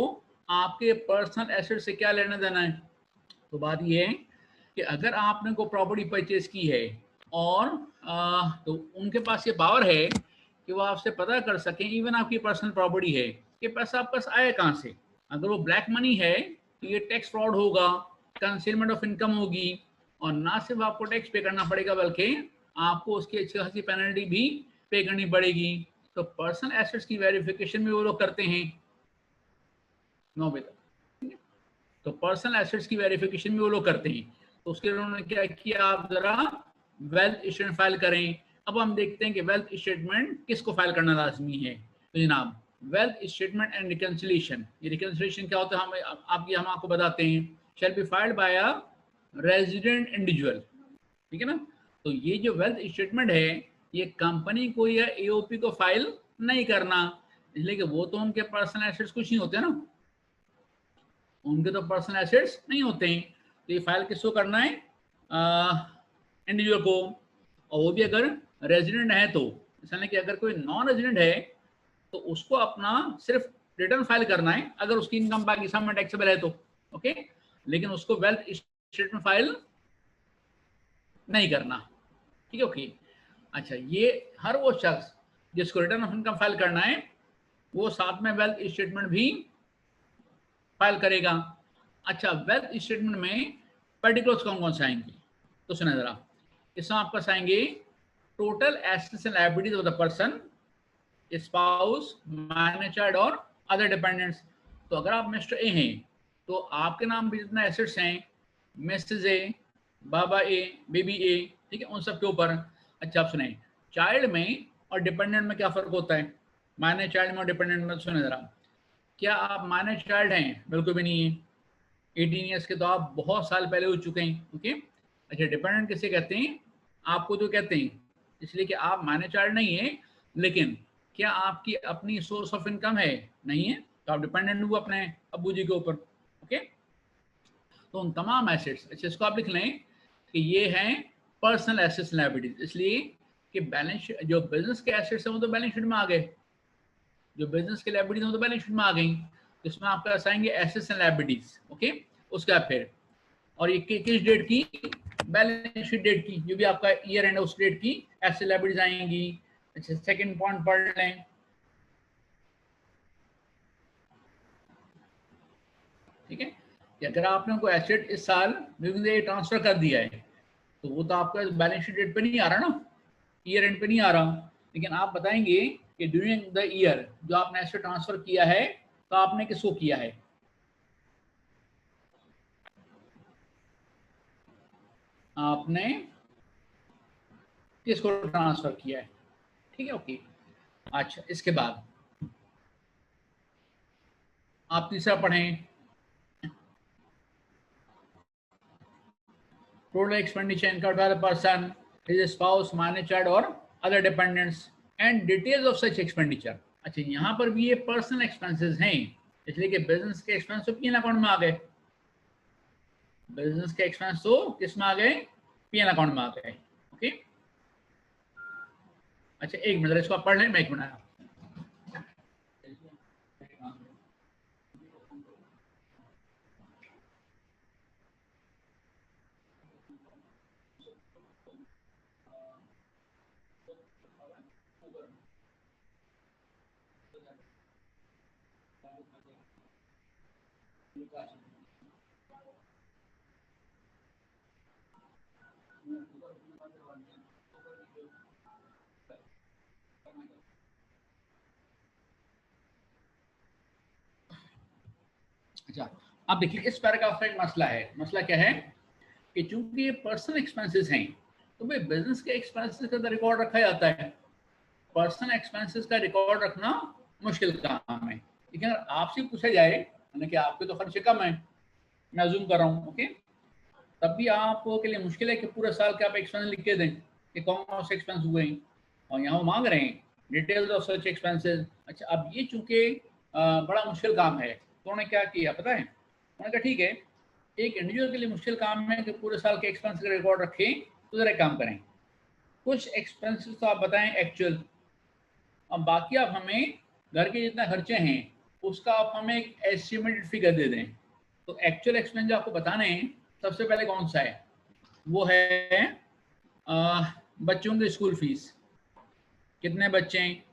आपके पर्सनल एसेट से क्या लेना देना है? तो बात ये है कि अगर आपने को प्रॉपर्टी परचेज की है और तो उनके पास ये पावर है कि वो आपसे पता कर सकें, इवन आपकी पर्सनल प्रॉपर्टी है, कि पैसा आपके पास आया कहाँ से। अगर वो ब्लैक मनी है तो ये टैक्स फ्रॉड होगा, कंसीलमेंट ऑफ इनकम होगी, और ना सिर्फ आपको टैक्स पे करना पड़ेगा बल्कि आपको उसकी अच्छी खासी पेनल्टी भी पे करनी पड़ेगी। तो पर्सनल एसेट्स की वेरिफिकेशन भी वो लोग करते हैं 9 बजे तक। तो पर्सनल एसेट्स की वेरिफिकेशन भी वो लोग करते हैं। तो उसके लिए उन्होंने क्या किया, आप जरा वेल्थ स्टेटमेंट फाइल करें। अब हम देखते हैं कि वेल्थ स्टेटमेंट किसको फाइल करना लाजमी है। तो जनाब, वेल्थ स्टेटमेंट एंड रिकंसिलिएशन, ये रिकंसिलिएशन क्या होता है हम आपको बताते हैं। Shall be filed by a resident individual. ठीक है ना। तो ये जो वेल्थ स्टेटमेंट है ये कंपनी को या एओपी को फाइल नहीं करना, इसलिए कि वो तो उनके पर्सनल एसेट्स कुछ नहीं होते ना, उनके तो पर्सनल एसेट्स नहीं होते हैं। तो ये फाइल किसको करना है, इंडिविजुअल को, और वो भी अगर रेजिडेंट है तो। इसलिए कि अगर कोई नॉन रेजिडेंट है तो उसको अपना सिर्फ रिटर्न फाइल करना है अगर उसकी इनकम पाकिस्तान में टैक्सेबल है तो। ओके, लेकिन उसको वेल्थ स्टेटमेंट फाइल नहीं करना। ठीक है, ओके। अच्छा, ये हर वो शख्स जिसको रिटर्न ऑफ इनकम फाइल करना है वो साथ में वेल्थ स्टेटमेंट भी फाइल करेगा। अच्छा, वेल्थ स्टेटमेंट में पर्टिकुलर्स कौन कौन से आएंगे तो सुना जरा। इसमें आपके पास आएंगे total assets and liabilities of the person, spouse, minor child or other dependents. तो अगर आप मिस्टर ए हैं तो आपके नाम पे जितना एसेट्स हैं, मिसेज ए, बाबा ए, बेबी ए, ठीक है, उन सब के ऊपर। अच्छा, आप सुने, चाइल्ड में और डिपेंडेंट में क्या फर्क होता है? माइनर चाइल्ड में और डिपेंडेंट में सुने जरा। क्या आप माइनर चाइल्ड हैं? बिल्कुल भी नहीं है। 18 ईयर्स के तो आप बहुत साल पहले हो चुके हैं। ओके। अच्छा, डिपेंडेंट किसे कहते हैं? आपको तो कहते हैं इसलिए कि आप माइनर चाइल्ड नहीं है, लेकिन क्या आपकी अपनी सोर्स ऑफ इनकम है? नहीं है, तो आप डिपेंडेंट हुए अपने अब्बू जी के ऊपर। ओके। तो उन तमाम एसेट्स, अच्छा इसको आप लिख लें कि ये हैं पर्सनल एसेट्स लायबिलिटीज, इसलिए कि बैलेंस जो बिजनेस के एसेट्स हैं वो तो बैलेंस शीट में आ गए, जो बिजनेस की लायबिलिटीज तो बैलेंस शीट में आ गई। इसमें आपका असाएंगे एसेट्स एंड लायबिलिटीज। ओके। उसके बाद फिर, और ये किस डेट की? बैलेंस शीट डेट की, जो भी आपका ईयर एंड उस डेट की एसेट लायबिलिटीज आएंगी। अच्छा, सेकंड पॉइंट पढ़ लें। ठीक है, कि अगर आपने कोई एसेट इस साल ट्रांसफर कर दिया है तो वो तो आपका बैलेंस शीट डेट पे नहीं आ रहा ना, ईयर एंड पे नहीं आ रहा। लेकिन आप बताएंगे कि ड्यूरिंग द ईयर जो आपने एसेट ट्रांसफर किया है तो आपने किसको किया है? आपने किसको ट्रांसफर किया है? ठीक है, ओके। अच्छा, इसके बाद आप तीसरा पढ़ें, total expenditure incurred by the person, his spouse, minor child or other dependents and details of such expenditure. अच्छा, यहाँ पर भी ये पर्सनल एक्सपेंसेस हैं, इसलिए कि बिजनेस के एक्सपेंस तो पीएन अकाउंट में आ गए, बिजनेस के एक्सपेंस तो किस में आ गए? पीएन अकाउंट में आ गए। ओके। अच्छा, एक मिनट इसको आप पढ़ लें, मैं एक मिनट आया। अच्छा, अब देखिए इस पैराग्राफ का एक मसला है। मसला क्या है कि चूंकि ये पर्सनल एक्सपेंसेस हैं तो भाई बिजनेस के एक्सपेंसेस का रिकॉर्ड रखा जाता है। पर्सनल एक्सपेंसेस का रिकॉर्ड रखना मुश्किल काम है। लेकिन अगर आपसे पूछा जाए यानी कि आपके तो खर्चे कम है, मैं अज्यूम कर रहा हूँ, ओके, तब भी आपके लिए मुश्किल है कि पूरे साल के आप एक्सपेंस लिख के दें कि कौन कौन से एक्सपेंस हुए हैं, और यहाँ वो मांग रहे हैं डिटेल्स ऑफ सच एक्सपेंसेस। अच्छा, अब ये चूंकि बड़ा मुश्किल काम है तो उन्होंने क्या किया पता है, उन्होंने कहा ठीक है, एक इंडिविजुअल के लिए मुश्किल काम है कि पूरे साल के एक्सपेंस का रिकॉर्ड रखें, तो जरा काम करें, कुछ एक्सपेंसेस तो आप बताएं एक्चुअल, अब बाकी आप हमें घर के जितना खर्चे हैं उसका आप हमें एक एस्टिमेटेड फिगर दे दें। तो एक्चुअल एक्सपेंस जो आपको बताने हैं सबसे पहले कौन सा है, वो है बच्चों की स्कूल फीस, कितने बच्चे हैं,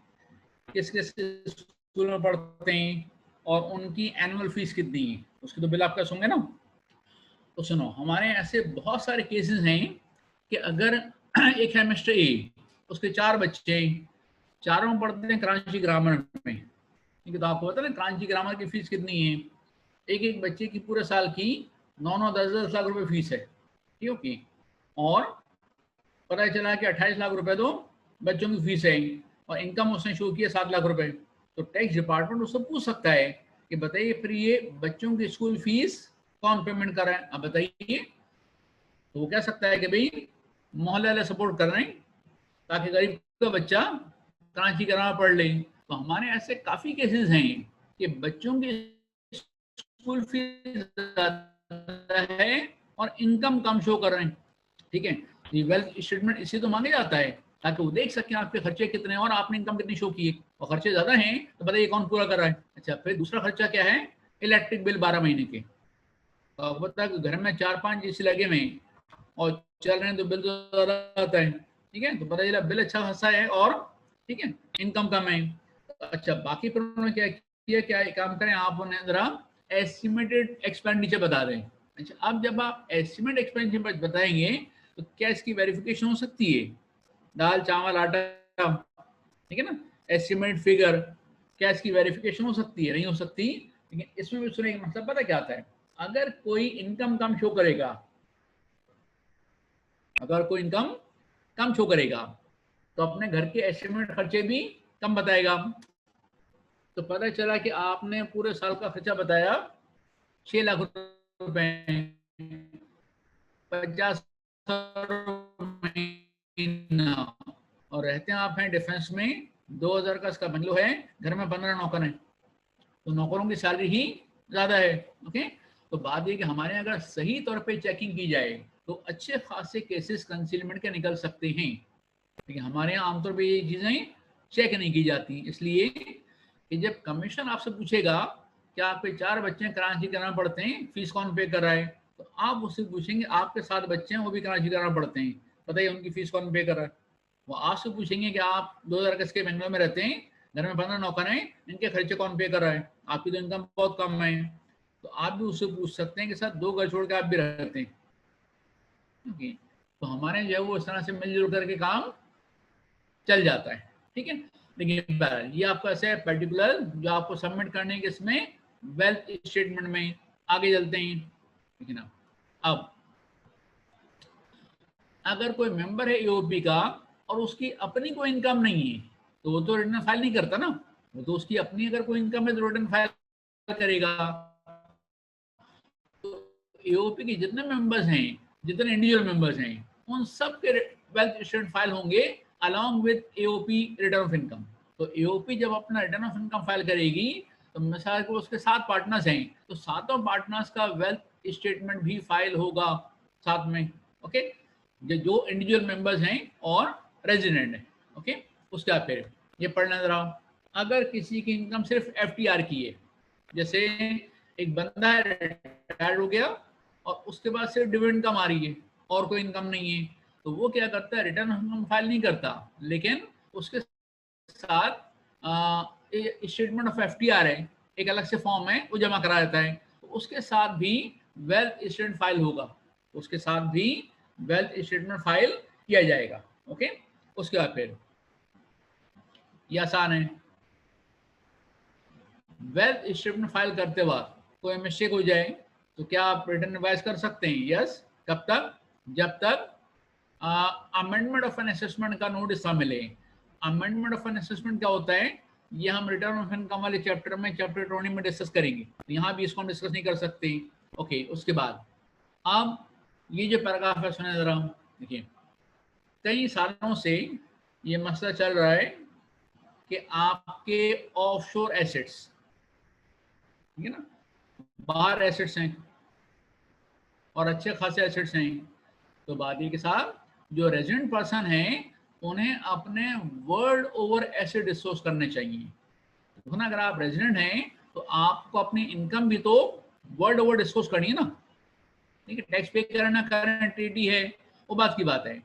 किस किस स्कूल में पढ़ते हैं, और उनकी एनुअल फीस कितनी है, उसकी तो बिल आप कैसे होंगे ना। तो सुनो, हमारे ऐसे बहुत सारे केसेस हैं कि अगर एक है मिस्टर ए, उसके 4 बच्चे, चारों पढ़ते हैं कराची ग्रामर में, ठीक है, तो आपको पता है ना कराची ग्रामर की फीस कितनी है, एक एक बच्चे की पूरे साल की 9-9, 10-10 लाख रुपए फीस है, ठीक है, और पता चला कि 28 लाख रुपए तो बच्चों की फीस है, और इनकम उसने शो किया 7 लाख रुपए, तो टैक्स डिपार्टमेंट उससे पूछ सकता है कि बताइए फिर ये बच्चों की स्कूल फीस कौन पेमेंट कर रहा है, अब बताइए। तो वो कह सकता है कि भाई मोहल्ले वाले सपोर्ट कर रहे हैं ताकि गरीब का बच्चा कराची ग्रामर पढ़ ले। तो हमारे ऐसे काफी केसेस हैं कि बच्चों की स्कूल फीस ज्यादा है और इनकम कम शो कर रहे हैं, ठीक है। ये वेल्थ स्टेटमेंट इससे तो मांगे जाता है ताकि वो देख सकें आपके खर्चे कितने हैं और आपने इनकम कितनी शो की है, और खर्चे ज्यादा हैं तो बताइए कौन पूरा कर रहा है। अच्छा, फिर दूसरा खर्चा क्या है, इलेक्ट्रिक बिल 12 महीने के। तो आपको पता है कि घर में 4-5 एसी लगे हुए हैं और चल रहे हैं तो बिल तो ज्यादा आता है, ठीक है, तो पता चला बिल अच्छा खासा है और ठीक है इनकम कम है। अच्छा, बाकी फिर उन्होंने क्या किया, क्या काम करें आप उन्हें जरा एस्टिमेटेड एक्सपेंडिचर बता दें। अच्छा, अब जब आप एस्टिमेट एक्सपेंडिचर बताएंगे तो क्या इसकी वेरिफिकेशन हो सकती है, दाल चावल आटा, ठीक है ना, एस्टिमेट फिगर, क्या इसकी वेरिफिकेशन हो सकती है, नहीं हो सकती। लेकिन इसमें भी सुने मतलब पता क्या आता है, अगर कोई इनकम कम शो करेगा, अगर कोई इनकम कम शो करेगा तो अपने घर के एस्टिमेट खर्चे भी कम बताएगा। तो पता चला कि आपने पूरे साल का खर्चा बताया 6 लाख रुपए, 50 महीना, और रहते हैं आप हैं डिफेंस में, 2000 का इसका बंगलो है, घर में 15 नौकर हैं, तो नौकरों की सैलरी ही ज्यादा है, ओके। तो बात ये कि हमारे अगर सही तौर पे चेकिंग की जाए तो अच्छे खासे केसेस कंसीलमेंट के निकल सकते हैं, लेकिन हमारे यहाँ आमतौर पर ये चीजें चेक नहीं की जाती, इसलिए कि जब कमीशन आपसे पूछेगा कि आपके 4 बच्चे कराची कराना पढ़ते हैं, फीस कौन पे कर रहा है, तो आप उससे पूछेंगे आपके 7 बच्चे हैं वो भी कराची कराना पढ़ते हैं, बताइए उनकी फीस कौन पे कर रहा है। वो आपसे पूछेंगे कि आप 2000 गज के बंगलो में रहते हैं, घर में 15 नौकर हैं, इनके खर्चे कौन पे कर रहा है, आपकी तो इनकम बहुत कम है, तो आप भी उससे पूछ सकते हैं कि सर 2 घर छोड़ के आप भी रहते हैं, ठीक। तो हमारे जो है वो इस तरह से मिलजुल करके काम चल जाता है, ठीक है। लेकिन ये आपका ऐसे है पर्टिकुलर जो आपको सबमिट करने के इसमें वेल्थ स्टेटमेंट में, आगे चलते हैं, ठीक है ना। अब अगर कोई मेंबर है ईओपी का और उसकी अपनी कोई इनकम नहीं है तो वो तो रिटर्न फाइल नहीं करता ना, वो तो उसकी अपनी अगर कोई इनकम है तो रिटर्न फाइल करेगा। तो ईओपी के जितने मेंबर्स हैं, जितने इंडिविजुअल मेंबर्स हैं, उन सब के वेल्थ स्टेटमेंट फाइल होंगे along with AOP return of income. तो एओपी जब अपना रिटर्न ऑफ इनकम फाइल करेगी तो मिसाल को उसके 7 पार्टनर्स हैं तो सातों पार्टनर्स का वेल्थ स्टेटमेंट भी फाइल होगा साथ में, ओके, जो इंडिविजुअल मेंबर्स हैं और रेजिडेंट हैं, ओके। उसके बाद फिर ये पढ़ना जरा, अगर किसी की इनकम सिर्फ एफटीआर की है, जैसे एक बंदा है रिटायर्ड हो गया और उसके बाद सिर्फ डिविडेंड कम आ रही है और कोई इनकम नहीं है, तो वो क्या करता है, रिटर्न ऑफ इनकम फाइल नहीं करता, लेकिन उसके साथ स्टेटमेंट ऑफ एफटीआर है, एक अलग से फॉर्म है, वो जमा करा देता है। तो उसके साथ भी वेल्थ स्टेटमेंट फाइल होगा, उसके साथ भी वेल्थ स्टेटमेंट फाइल किया जाएगा। ओके, उसके बाद फिर ये आसान है, वेल्थ स्टेटमेंट फाइल करते वक्त कोई मिस्टेक हो जाए तो क्या आप रिटर्न रिवाइज कर सकते हैं? यस। कब तक? जब तक अमेंडमेंट ऑफ एन असेसमेंट का नोटिस ना मिले। अमेंडमेंट ऑफ एन असेसमेंट क्या होता है, ये हम रिटर्न ऑफ इनकम वाले चैप्टर में, चैप्टर 20 में डिस्कस करेंगे, यहाँ भी इसको हम डिस्कस नहीं कर सकते। ओके, उसके बाद अब ये जो पैराग्राफ है सुने जरा, देखिए कई सालों से ये मसला चल रहा है कि आपके ऑफशोर एसेट्स, ठीक है ना, बाहर एसेट्स हैं और अच्छे खासे एसेट्स हैं, तो बात ये के साथ जो रेजिडेंट पर्सन है उन्हें अपने वर्ल्ड ओवर एसेट डिस्क्लोज करने चाहिए। तो ना, अगर आप रेजिडेंट हैं तो आपको अपनी इनकम भी तो वर्ल्ड ओवर डिस्क्लोज करनी है ना, ठीक है। टैक्स पे करना करंट टीटी है, वो बात की बात है,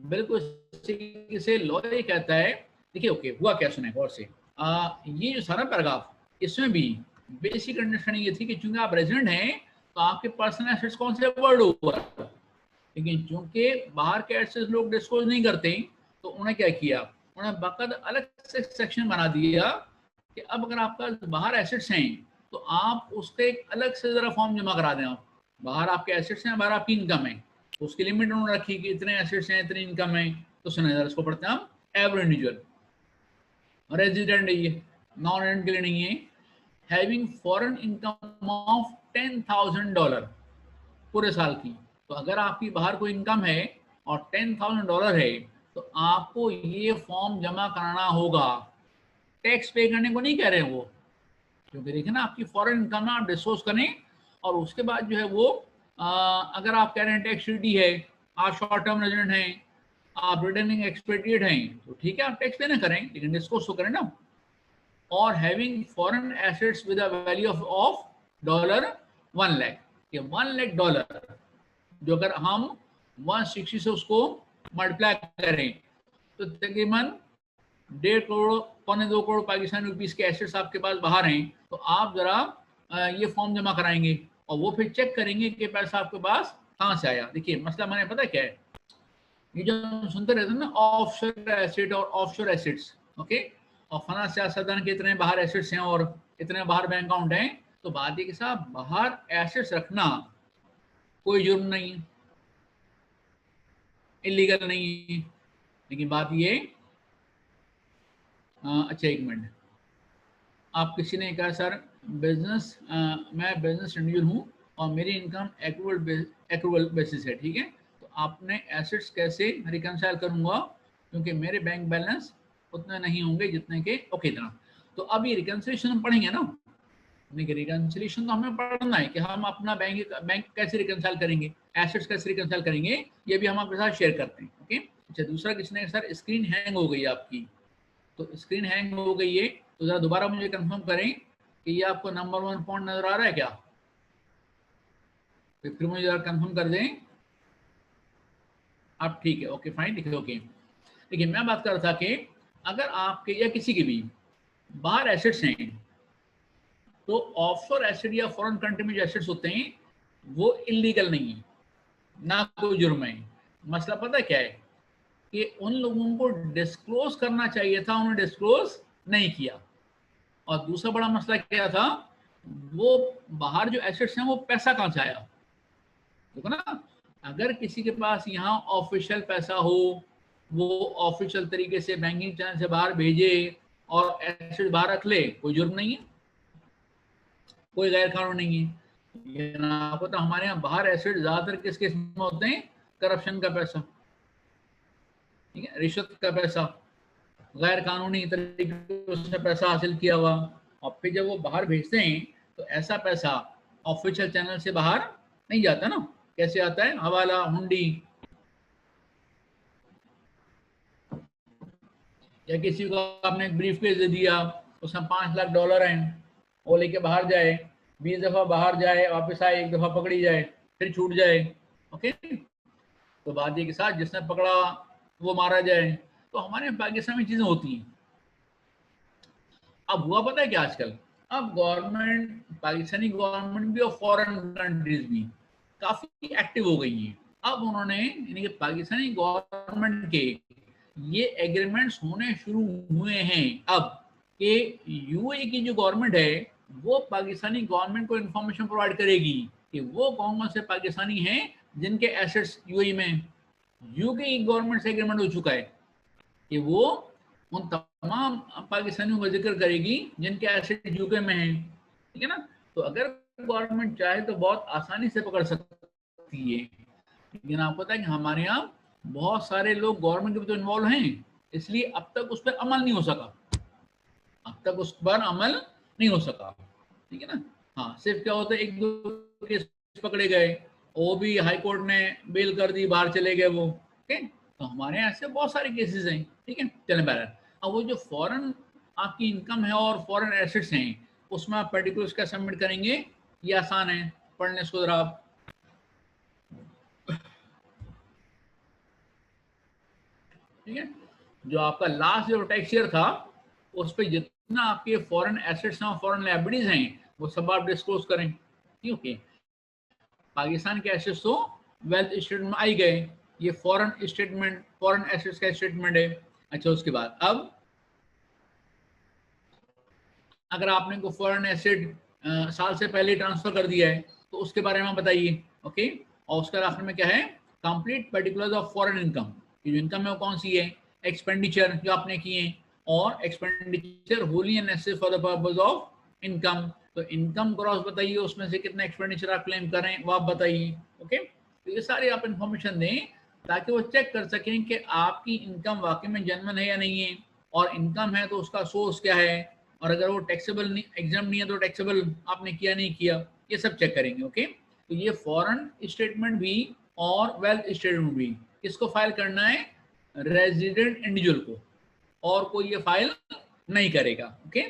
बिल्कुल से लॉ ये कहता है। देखिए ओके, हुआ क्या सुने गौर से, ये जो सारा पैराग्राफ, इसमें भी बेसिक अंडरस्टैंडिंग ये थी कि चूंकि आप रेजिडेंट हैं तो आपके पर्सनल एसेट्स कौन से, वर्ल्ड ओवर, लेकिन चूंकि बाहर के एसेट्स लोग डिस्क्लोज नहीं करते, तो उन्हें क्या किया, उन्हें बाकायदा अलग से सेक्शन बना दिया कि अब अगर आपका बाहर एसेट्स हैं तो आप उसके एक अलग से जरा फॉर्म जमा करा दें। आप बाहर आपके एसेट्स हैं, बाहर आपकी इनकम है, तो उसकी लिमिट उन्होंने रखी कि इतने एसेट्स हैं, इतनी इनकम है। तो सुना जरा, इसको पढ़ते हैं हम, एवरी इंडिविजुअल रेजिडेंट है, ये नॉन रेजिडेंट के लिए नहीं है, हैविंग फॉरेन इनकम ऑफ $10,000 पूरे साल की। तो अगर आपकी बाहर कोई इनकम है और $10,000 है तो आपको ये फॉर्म जमा कराना होगा। टैक्स पे करने को नहीं कह रहे हैं वो, क्योंकि देखिए ना, आपकी फॉरेन इनकम ना आप डिस्क्लोज करें, और उसके बाद जो है वो अगर आप कह रहे हैं टैक्स ड्यूटी है, आप शॉर्ट टर्म रेजिडेंट हैं, आप रिटर्निंग एक्सपेट्रिएट हैं, तो ठीक है आप टैक्स पे ना करें, लेकिन डिस्क्लोज तो करें ना। और having foreign assets with a value of $1 lakh, ये $1 लाख जो अगर हम 160 से उसको मल्टीप्लाई करें तो तकरीबन 1.5 करोड़, 1.25 करोड़ पाकिस्तानी रुपीस के एसेट्स आपके पास बाहर हैं। तो आप जरा ये फॉर्म जमा कराएंगे और वो फिर चेक करेंगे कि पैसा आपके पास कहाँ से आया। देखिए मसला मैंने पता क्या है, ये जो हम सुनते रहते हैं ना, ऑफशोर एसेट और ऑफशोर एसेट्स, ओके, और फना सियासतदान के इतने बाहर एसेट्स हैं और इतने बाहर बैंक अकाउंट हैं, तो बात ये कि साहब बाहर एसेट्स रखना कोई जुर्म नहीं है, इलीगल नहीं है, लेकिन बात ये अच्छा एक मिनट, आप किसी ने कहा सर बिजनेस, मैं बिजनेस इंडिविजुअल हूँ और मेरी इनकम एक्रूवल बेसिस है, ठीक है, तो आपने एसेट्स कैसे रिकंसाइल करूँगा, क्योंकि मेरे बैंक बैलेंस उतने नहीं होंगे जितने के, ओके इतना। तो अब ये रिकंसिलिएशन हम पढ़ेंगे ना, रिकंसिलिएशन तो हमें पढ़ना है कि हम अपना बैंक कैसे रिकंसाइल करेंगे, एसेट्स कैसे रिकंसाइल करेंगे, ये भी हम आपके साथ शेयर करते हैं। ओके, अच्छा दूसरा किसने, सर स्क्रीन हैंग हो गई आपकी, तो स्क्रीन हैंग हो गई है, तो जरा दोबारा मुझे कंफर्म करें कि ये आपको नंबर 1 पॉइंट नजर आ रहा है क्या, तो फिर मुझे जरा कंफर्म कर दें आप, ठीक है, ओके फाइन, देखिए ओके। देखिए मैं बात कर रहा था कि अगर आपके या किसी के भी बाहर एसेट्स हैं, तो ऑफशोर एसेट या फॉरेन कंट्री में जो एसेट्स होते हैं वो इलीगल नहीं है, ना कोई जुर्म है। मसला पता क्या है कि उन लोगों को डिस्क्लोज करना चाहिए था, उन्होंने डिस्क्लोज नहीं किया। और दूसरा बड़ा मसला क्या था, वो बाहर जो एसेट्स हैं वो पैसा कहाँ से आया, देखो ना, अगर किसी के पास यहाँ ऑफिशियल पैसा हो, वो ऑफिशियल तरीके से बैंकिंग चैनल से बाहर भेजे और एसेट बाहर रख ले, कोई जुर्म नहीं है, कोई गैर कानून नहीं है। लेकिन आपको तो हमारे यहाँ बाहर एसेट ज्यादातर किस केस में होते हैं, करप्शन का पैसा, ठीक है, रिश्वत का पैसा, गैर कानूनी तरीके से पैसा हासिल किया हुआ, और फिर जब वो बाहर भेजते हैं तो ऐसा पैसा ऑफिशियल चैनल से बाहर नहीं जाता ना, कैसे आता है, हवाला, हुंडी, या किसी को आपने एक ब्रीफकेस दे दिया, उसमें $5 लाख हैं, वो लेके बाहर जाए, 20 दफा बाहर जाए, वापस आए, एक दफा पकड़ी जाए, फिर छूट जाए, ओके। तो बात ये के साथ जिसने पकड़ा वो मारा जाए। तो हमारे पाकिस्तान में चीजें होती हैं। अब हुआ पता है क्या आजकल, अब गवर्नमेंट, पाकिस्तानी गवर्नमेंट भी और फॉरेन कंट्रीज भी काफी एक्टिव हो गई हैं। अब उन्होंने यानी कि पाकिस्तानी गवर्नमेंट के ये एग्रीमेंट्स होने शुरू हुए हैं अब कि यूएई की जो गवर्नमेंट है वो पाकिस्तानी गवर्नमेंट को इंफॉर्मेशन प्रोवाइड करेगी कि वो कौन कौन से पाकिस्तानी हैं जिनके एसेट्स यूएई में। यूके गवर्नमेंट से एग्रीमेंट हो चुका है कि वो उन तमाम पाकिस्तानियों का जिक्र करेगी जिनके एसेट यूके में हैं, ठीक है ना। तो अगर गवर्नमेंट चाहे तो बहुत आसानी से पकड़ सकती है, लेकिन आपको पता है कि हमारे यहाँ बहुत सारे लोग गवर्नमेंट के भी तो इन्वॉल्व हैं, इसलिए अब तक उस पर अमल नहीं हो सका, अब तक उस पर अमल नहीं हो सका, ठीक है ना। हाँ, सिर्फ क्या होता है एक दो केस पकड़े गए, वो भी हाई कोर्ट ने बेल कर दी, बाहर चले गए वो, ठीक है। तो हमारे यहाँ ऐसे बहुत सारे केसेस हैं, ठीक है। चले बहरहाल, अब वो जो फॉरेन आपकी इनकम है और फॉरेन एसेट्स हैं उसमें आप पर्टिकुलर्स क्या सबमिट करेंगे, ये आसान है, पढ़ने इसको जरा आप। ठीक है, जो आपका लास्ट जो टैक्स ईयर था उस पर जितना आपके फॉरेन एसेट्स हैं और फॉरेन लायबिलिटीज हैं वो सब आप डिस्क्लोज करें, ठीक है। पाकिस्तान के एसेट्स तो वेल्थ स्टेटमेंट में आई गए, ये फॉरेन स्टेटमेंट, फॉरेन एसेट्स का स्टेटमेंट है। अच्छा, उसके बाद अब अगर आपने को फॉरेन एसेट साल से पहले ट्रांसफर कर दिया है तो उसके बारे में बताइए, ओके। और उसके आखिर में क्या है, complete particulars of foreign income, ये जो इनकम है वो कौन सी है, एक्सपेंडिचर जो आपने किए, और expenditure Holi and necessary for the purpose of income, तो इनकम क्रॉस बताइए, उसमें से कितना एक्सपेंडिचर आप क्लेम करें वो आप बताइए, ओके। तो ये सारी आप इंफॉर्मेशन दें ताकि वो चेक कर सकें कि आपकी इनकम वाकई में जेन्युइन है या नहीं है, और इनकम है तो उसका सोर्स क्या है, और अगर वो टैक्सेबल नहीं, एग्जाम नहीं है तो टैक्सेबल आपने किया नहीं किया, ये सब चेक करेंगे, ओके। तो ये फॉरेन स्टेटमेंट भी और वेल्थ स्टेटमेंट भी किसको फाइल करना है, रेजिडेंट इंडिविजुअल को, और कोई ये फाइल नहीं करेगा, ओके।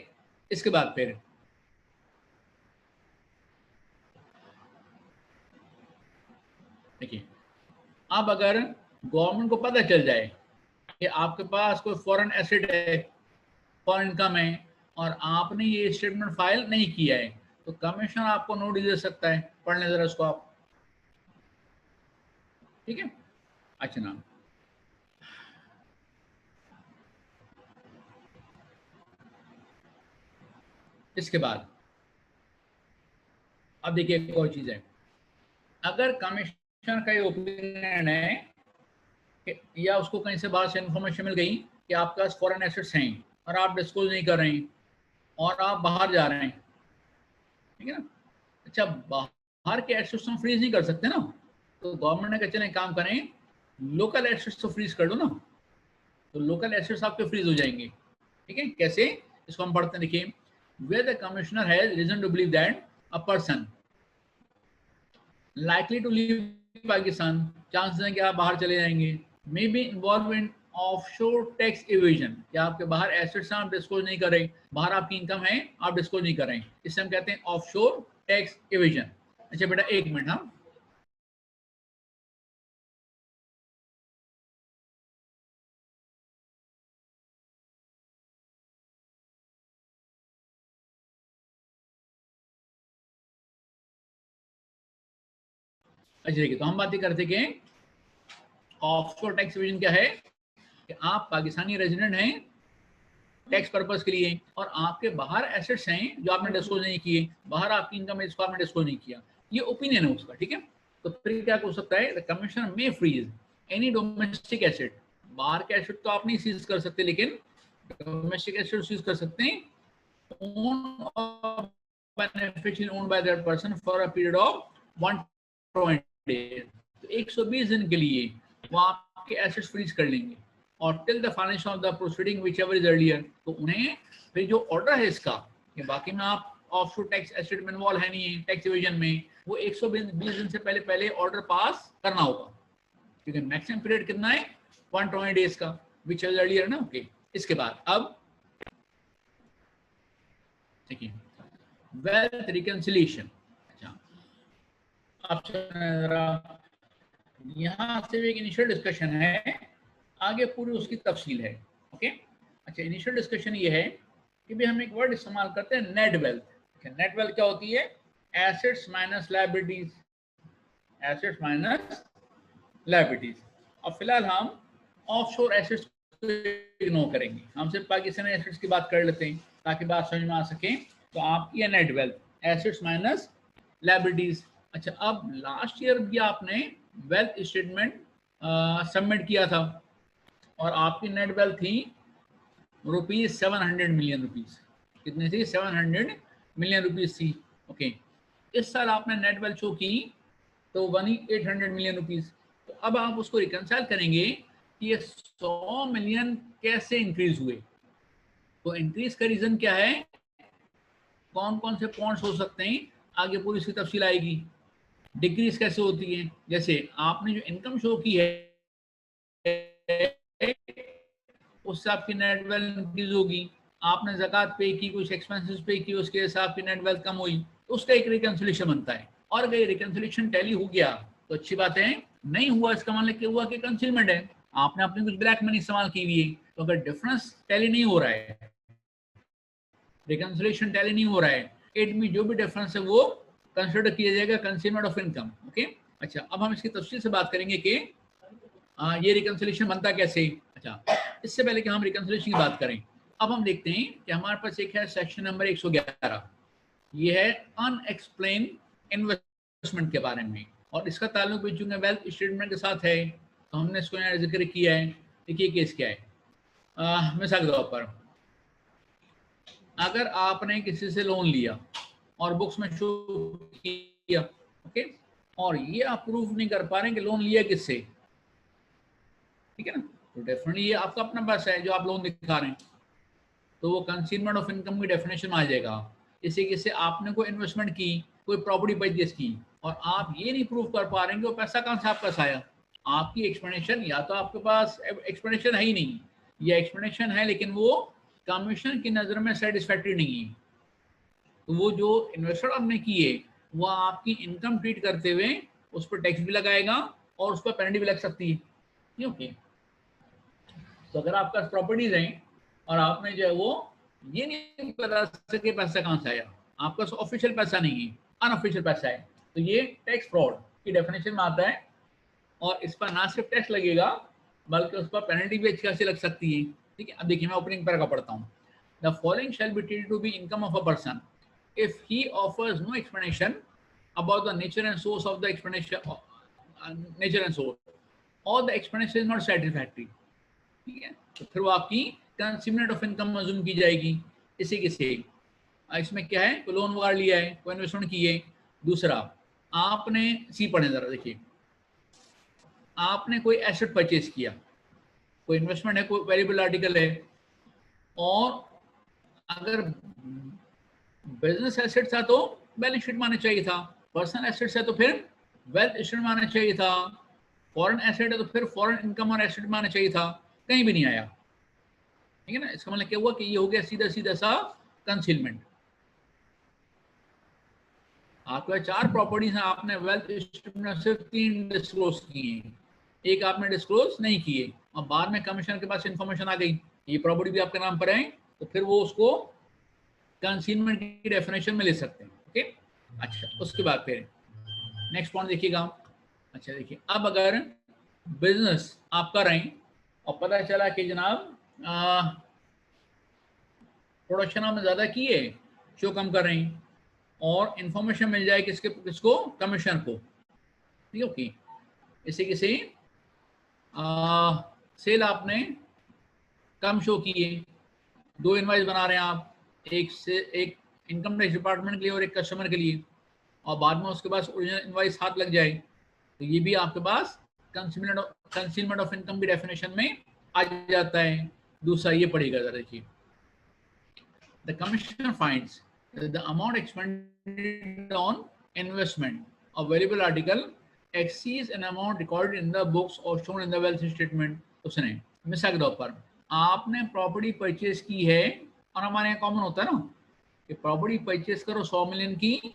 इसके बाद फिर देखिए, अब अगर गवर्नमेंट को पता चल जाए कि आपके पास कोई फॉरेन एसेट है, फॉरेन इनकम है, और आपने ये स्टेटमेंट फाइल नहीं किया है, तो कमिश्नर आपको नोटिस दे सकता है, पढ़ लें जरा उसको आप, ठीक है। अच्छा नाम, इसके बाद अब देखिए एक और चीज है, अगर कमिश्नर का ये ओपिनियन है या उसको कहीं से बाहर से इंफॉर्मेशन मिल गई कि आपके पास फॉरेन एसेट्स हैं और आप डिस्क्लोज नहीं कर रहे हैं और आप बाहर जा रहे हैं, ठीक है ना। अच्छा, बाहर के एसेट्स हम फ्रीज नहीं कर सकते ना, तो गवर्नमेंट ने कहा चलें काम करें, लोकल एसेट्स तो फ्रीज कर दो ना, तो लोकल एसेट्स आपके फ्रीज हो जाएंगे, ठीक है। कैसे, इसको हम पढ़ते हैं, देखिए, where the commissioner has reason to believe that a person likely to leave Pakistan, chances हैं कि आप बाहर चले जाएंगे, may be involved in offshore tax evasion, क्या आपके बाहर एसेट्स आप डिस्क्लोज नहीं कर रहे, बाहर आपकी इनकम है आप डिस्क्लोज नहीं कर रहे हैं, इससे हम कहते हैं ऑफशोर टैक्स इवेजन। अच्छा बेटा एक मिनट, हाँ, अच्छा देखिए, तो हम बातें करते कि ऑफशोर टैक्स इवेजन क्या है, कि आप पाकिस्तानी रेजिडेंट हैं टैक्स पर्पस के लिए, और आपके बाहर एसेट्स हैं जो आपने डिस्क्लोज नहीं किए, बाहर आपकी इनकम है जिसको आपने डिस्क्लोज नहीं किया, ये ओपिनियन है उसका, ठीक है। तो फिर क्या हो सकता है, द कमिश्नर में फ्रीज एनी डोमेस्टिक एसेट, बाहर के एसेट तो आप नहीं सीज कर सकते, लेकिन डोमेस्टिक एसेट सीज कर सकते हैं, owned or beneficially owned by that person for a period of 120 days, तो 120 दिन के लिए वो आपके एसेट्स फ्रीज कर लेंगे, और till the financial of the proceeding which ever is earlier, तो उन्हें फिर जो ऑर्डर है इसका कि बाकी में आप ऑफशोर टैक्स एसेट में इन्वॉल्व है नहीं है टैक्स इवेजन में, वो 120 दिन से पहले पहले ऑर्डर पास करना होगा, क्योंकि मैक्सिमम पीरियड कितना है 120 डेज का, विच एवर अर्लियर ना, ओके। इसके बाद अब देखिए, वेल्थ रिकंसिलिएशन, अच्छा, ऑप्शन जरा यहाँ सिर्फ एक इनिशियल डिस्कशन है, आगे पूरी उसकी तफसील है। ओके, अच्छा, इनिशियल डिस्कशन ये है कि भी हम एक वर्ड इस्तेमाल करते हैं नेट वेल्थ। नेट वेल्थ क्या होती है? Assets minus liabilities, assets minus liabilities. और फिलहाल हम ऑफशोर एसेट्स को इग्नोर करेंगे, हम सिर्फ पाकिस्तानी एसेट्स की बात कर लेते हैं ताकि बात समझ में आ सके। तो आपकी है net wealth, assets minus liabilities. अच्छा, अब लास्ट ईयर भी आपने वेल्थ स्टेटमेंट सबमिट किया था और आपकी नेट वेल्थ थी ₹700 मिलियन रुपीज। कितनी थी? 700 मिलियन रुपीज थी। ओके, इस साल आपने नेट वेल्थ शो की तो बनी 800 मिलियन रुपीज। तो अब आप उसको रिकंसाइल करेंगे कि ये 100 मिलियन कैसे इंक्रीज हुए। तो इंक्रीज का रीजन क्या है, कौन कौन से पॉइंट्स हो सकते हैं, आगे पूरी इसकी तफसील आएगी। डिक्रीज कैसे होती है, जैसे आपने जो इनकम शो की है उससे आपकी नेट वेल्थ इंक्रीज होगी। आपने ज़कात पे की, कुछ एक्सपेंसेस पे की, उसके हिसाब की नेट वेल्थ कम हुई, तो उसका एक रिकंसिलिएशन बनता है। और अगर रिकंसिलिएशन टैली हो गया तो अच्छी बात है, नहीं हुआ इसका मतलब क्या हुआ कि कंसीलमेंट है, आपने अपनी कुछ ब्लैक मनी इस्तेमाल की हुई है। तो अगर डिफरेंस टैली नहीं हो रहा है, रिकंसिलिएशन टैली नहीं हो रहा है, इट में जो भी डिफरेंस है वो कंसिडर किया जाएगा कंसीलमेंट ऑफ इनकम। ओके, अच्छा, अब हम इसकी तफसील से बात करेंगे कि ये रिकंसिलिएशन बनता कैसे। अच्छा, इससे पहले कि हम रिकंसिलिएशन की बात करें, अब हम देखते हैं कि हमारे पास एक है सेक्शन नंबर 111, ये है अनएक्सप्लेन इन्वेस्टमेंट के बारे में, और इसका ताल्लुक भी चूंकि वेल्थ स्टेटमेंट के साथ है तो हमने इसको यहाँ जिक्र किया है। देखिए केस क्या है। मिसाल के तौर पर अगर आपने किसी से लोन लिया और बुक्स में शो किया, ओके, और ये आप प्रूफ नहीं कर पा रहे कि लोन लिया किससे, ठीक है ना, तो डेफिनेटली ये आपका अपना पैसा है जो आप लोन दिखा रहे हैं, तो वो कंसीलमेंट ऑफ इनकम की डेफिनेशन में आ जाएगा। इसी किसी आपने कोई इन्वेस्टमेंट की, कोई प्रॉपर्टी परचेज की, और आप ये नहीं प्रूव कर पा रहे हैं कि वो पैसा कहाँ से आपका आया। आपकी एक्सप्लेनेशन, या तो आपके पास एक्सप्लेनेशन है ही नहीं, या एक्सप्लेनेशन है लेकिन वो कमीशन की नज़र में सेटिस्फैक्ट्री नहीं है, तो वो जो इन्वेस्टर आपने किए वो आपकी इनकम ट्रीट करते हुए उस पर टैक्स भी लगाएगा और उस पर पेनल्टी भी लग सकती है। ओके, तो अगर आपके पास प्रॉपर्टीज हैं और आपने जो है वो ये नहीं बता सके पैसा कहाँ से आया, आपका ऑफिशियल पैसा नहीं है, अनऑफिशियल पैसा है, तो ये टैक्स फ्रॉड की डेफिनेशन में आता है। और इस पर ना सिर्फ टैक्स लगेगा बल्कि उस पर पेनल्टी भी अच्छी खासी लग सकती है। ठीक है, अब देखिए मैं ओपनिंग पैरा का पढ़ता हूँ। The following shall be treated to be income of a person if he offers no explanation about the nature and source of the explanation, nature and source, or the explanation is not satisfactory, ठीक है, तो फिर वो आपकी कंसीलमेंट ऑफ इनकम मजूम की जाएगी। इसी के से इसमें क्या है, कोई लोन वगैरह लिया है, कोई इन्वेस्टमेंट की है। दूसरा, आपने सी पढ़े जरा, देखिए, आपने कोई एसेट परचेज किया, कोई इन्वेस्टमेंट है, कोई वेरिएबल आर्टिकल है, और अगर बिजनेस एसेट्स था तो बैलेंस शीट में आना चाहिए था, पर्सनल एसेट्स है तो फिर वेल्थ स्टेटमेंट में आना चाहिए था, फॉरेन एसेट है तो फिर फॉरेन इनकम और एसेट में आना चाहिए था, कहीं भी नहीं आया। ठीक है ना, इसका मतलब क्या हुआ कि ये हो गया सीधा सीधा सा कंसीलमेंट। आपके 4 प्रॉपर्टीज हैं, आपने वेल्थ स्टेटमेंट में सिर्फ 3 डिस्क्लोज किए हैं, एक आपने डिस्क्लोज नहीं किए, और बाद में कमिश्नर के पास इंफॉर्मेशन आ गई ये प्रॉपर्टी भी आपके नाम पर है, तो फिर वो उसको कंसीलमेंट की डेफिनेशन में ले सकते हैं। ओके, अच्छा, उसके बाद फिर नेक्स्ट पॉइंट देखिएगा। अच्छा देखिए, अब अगर बिजनेस आप कर रहे हैं और पता चला कि जनाब प्रोडक्शन आपने ज़्यादा की है, शो कम कर रहे हैं, और इंफॉर्मेशन मिल जाए किसके किसको, कमिश्नर को, ठीक है। ओके, इसी किसी सेल आपने कम शो की है, 2 इनवाइस बना रहे हैं आप, एक से एक इनकम टैक्स डिपार्टमेंट के लिए और एक कस्टमर के लिए, और बाद में उसके पास ओरिजिनल इनवाइस हाथ लग जाए, तो ये भी आपके पास कंसीलमेंट ऑफ इनकम की डेफिनेशन में आ जाता है। दूसरा ये पड़ेगा, जरा देखिए, the commissioner finds the amount expanded on investment of variable article exceeds an amount recorded in the books or shown in the wealth statement। तो सुने, मिसाल के तौर पर आपने प्रॉपर्टी परचेज की है, और हमारे यहाँ कॉमन होता है ना कि प्रॉपर्टी परचेज करो 100 मिलियन की,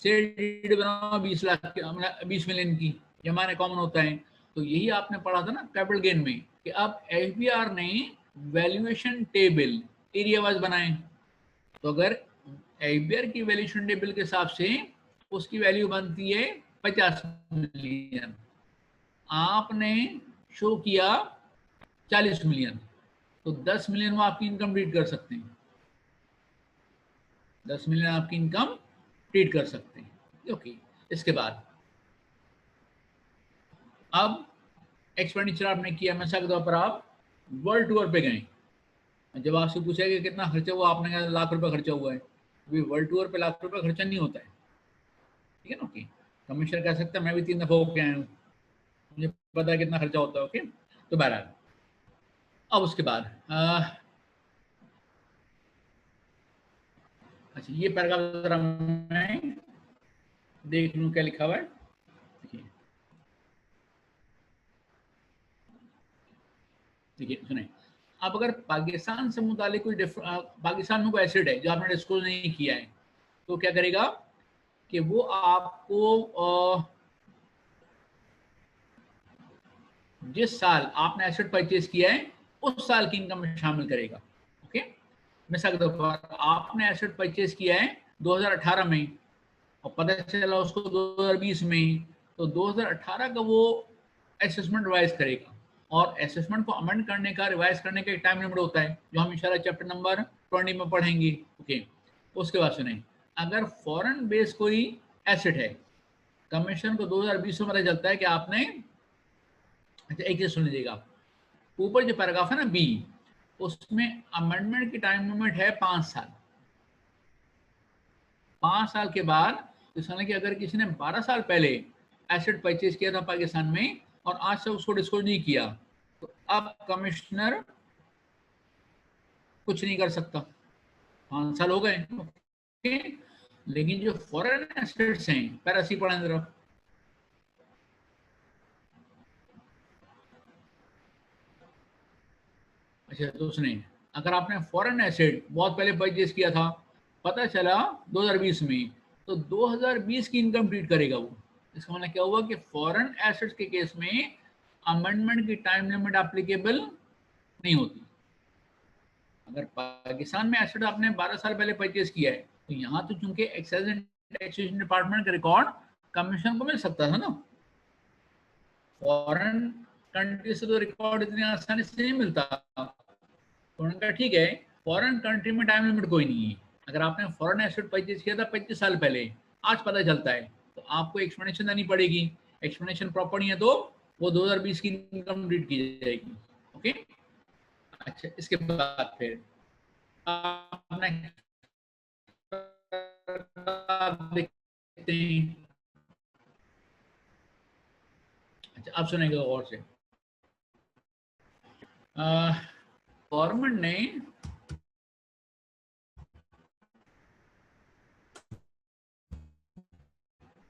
सेल डीड बनाओ 20 लाख 20 मिलियन की, ये हमारे कॉमन होता है। तो यही आपने पढ़ा था ना कैपिटल गेन में कि अब एफबीआर ने वैल्यूएशन टेबल एरिया वाइज बनाए। तो अगर एफबीआर की वैल्यूएशन टेबल के हिसाब से उसकी वैल्यू बनती है 50 मिलियन, आपने शो किया 40 मिलियन, तो 10 मिलियन में आपकी इनकम ट्रीट कर सकते हैं, 10 मिलियन आपकी इनकम ट्रीट कर सकते हैं। ओके, इसके बाद अब एक्सपेंडिचर आपने किया, मैं के तौर पर आप वर्ल्ड टूर पे गए, जब आपसे पूछा कि कितना खर्चा हुआ, आपने कहा लाख रुपए खर्चा हुआ है। अभी वर्ल्ड टूर पे लाख रुपए खर्चा नहीं होता है, ठीक है ना। ओके, कमिश्नर कह सकता है मैं भी 3 दफा होके आया हूँ, मुझे पता है कितना खर्चा होता है। ओके, तो बहरहाल अब उसके बाद अच्छा ये पैराग्राफ जरा मैं देख लूँ क्या लिखा हुआ है। देखिए सुने, अब अगर पाकिस्तान से मुतालिक कोई पाकिस्तान में कोई एसिड है जो आपने डिस्क्लोज नहीं किया है, तो क्या करेगा कि वो आपको जिस साल आपने एसेट परचेज किया है उस साल की इनकम में शामिल करेगा। ओके, मिसाल के तौर पर आपने एसेट परचेज किया है 2018 में और पता चला उसको 2020 में, तो 2018 का वो असेसमेंट रिवाइज करेगा। और असेसमेंट को अमेंड करने का, रिवाइज करने का एक टाइम लिमिट होता है जो हम इंशाल्लाह चैप्टर नंबर 20 में पढ़ेंगे। ओके, उसके बाद सुने, अगर फॉरेन बेस कोई एसेट है, कमीशन को 2020 में पता चलता है कि आपने, अच्छा एक चीज सुन लीजिएगा, ऊपर जो पैराग्राफ है ना बी, उसमें अमेंडमेंट की टाइम लिमिट है 5 साल। 5 साल के बाद, तो कि अगर किसी ने 12 साल पहले एसेट परचेज किया था पाकिस्तान में और आज से उसको डिस्क्लोज नहीं किया, तो अब कमिश्नर कुछ नहीं कर सकता, 5 साल हो गए। ओके, लेकिन जो फॉरेन एसेट्स हैं, पैरासी पढ़ें जरा, अच्छा तो उसने, अगर आपने फॉरेन एसेट बहुत पहले परचेज किया था, पता चला 2020 में, तो 2020 की इनकम ट्रीट करेगा वो। इसका मतलब क्या हुआ कि फॉरेन एसेट्स के केस में अमेंडमेंट की टाइम लिमिट एप्लीकेबल नहीं होती। अगर पाकिस्तान में एसेट आपने 12 साल पहले परचेज किया है, तो यहाँ तो चूंकि एक्साइज एंड टैक्सेशन डिपार्टमेंट का रिकॉर्ड कमीशन को मिल सकता था ना, फॉरेन कंट्री से तो रिकॉर्ड इतनी आसानी से नहीं मिलता। तो उन्होंने कहा ठीक है, फॉरेन कंट्री में टाइम लिमिट कोई नहीं है, अगर आपने फॉरेन एसेट परचेज किया था 25 साल पहले, आज पता चलता है, तो आपको एक्सप्लेनेशन देनी पड़ेगी। एक्सप्लेनेशन प्रॉपर नहीं है तो वो 2020 की इनकम ट्रीट की जाएगी। ओके, अच्छा इसके बाद फिर आपने देखते हैं, अच्छा आप सुनेंगे और से, गवर्नमेंट ने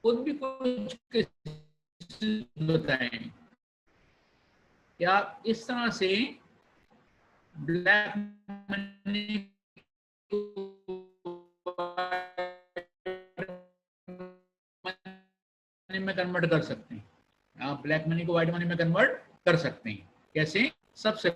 खुद भी कुछ बताएं क्या इस तरह से ब्लैक मनी में कन्वर्ट कर सकते हैं, आप ब्लैक मनी को व्हाइट मनी में कन्वर्ट कर सकते हैं। कैसे? सबसे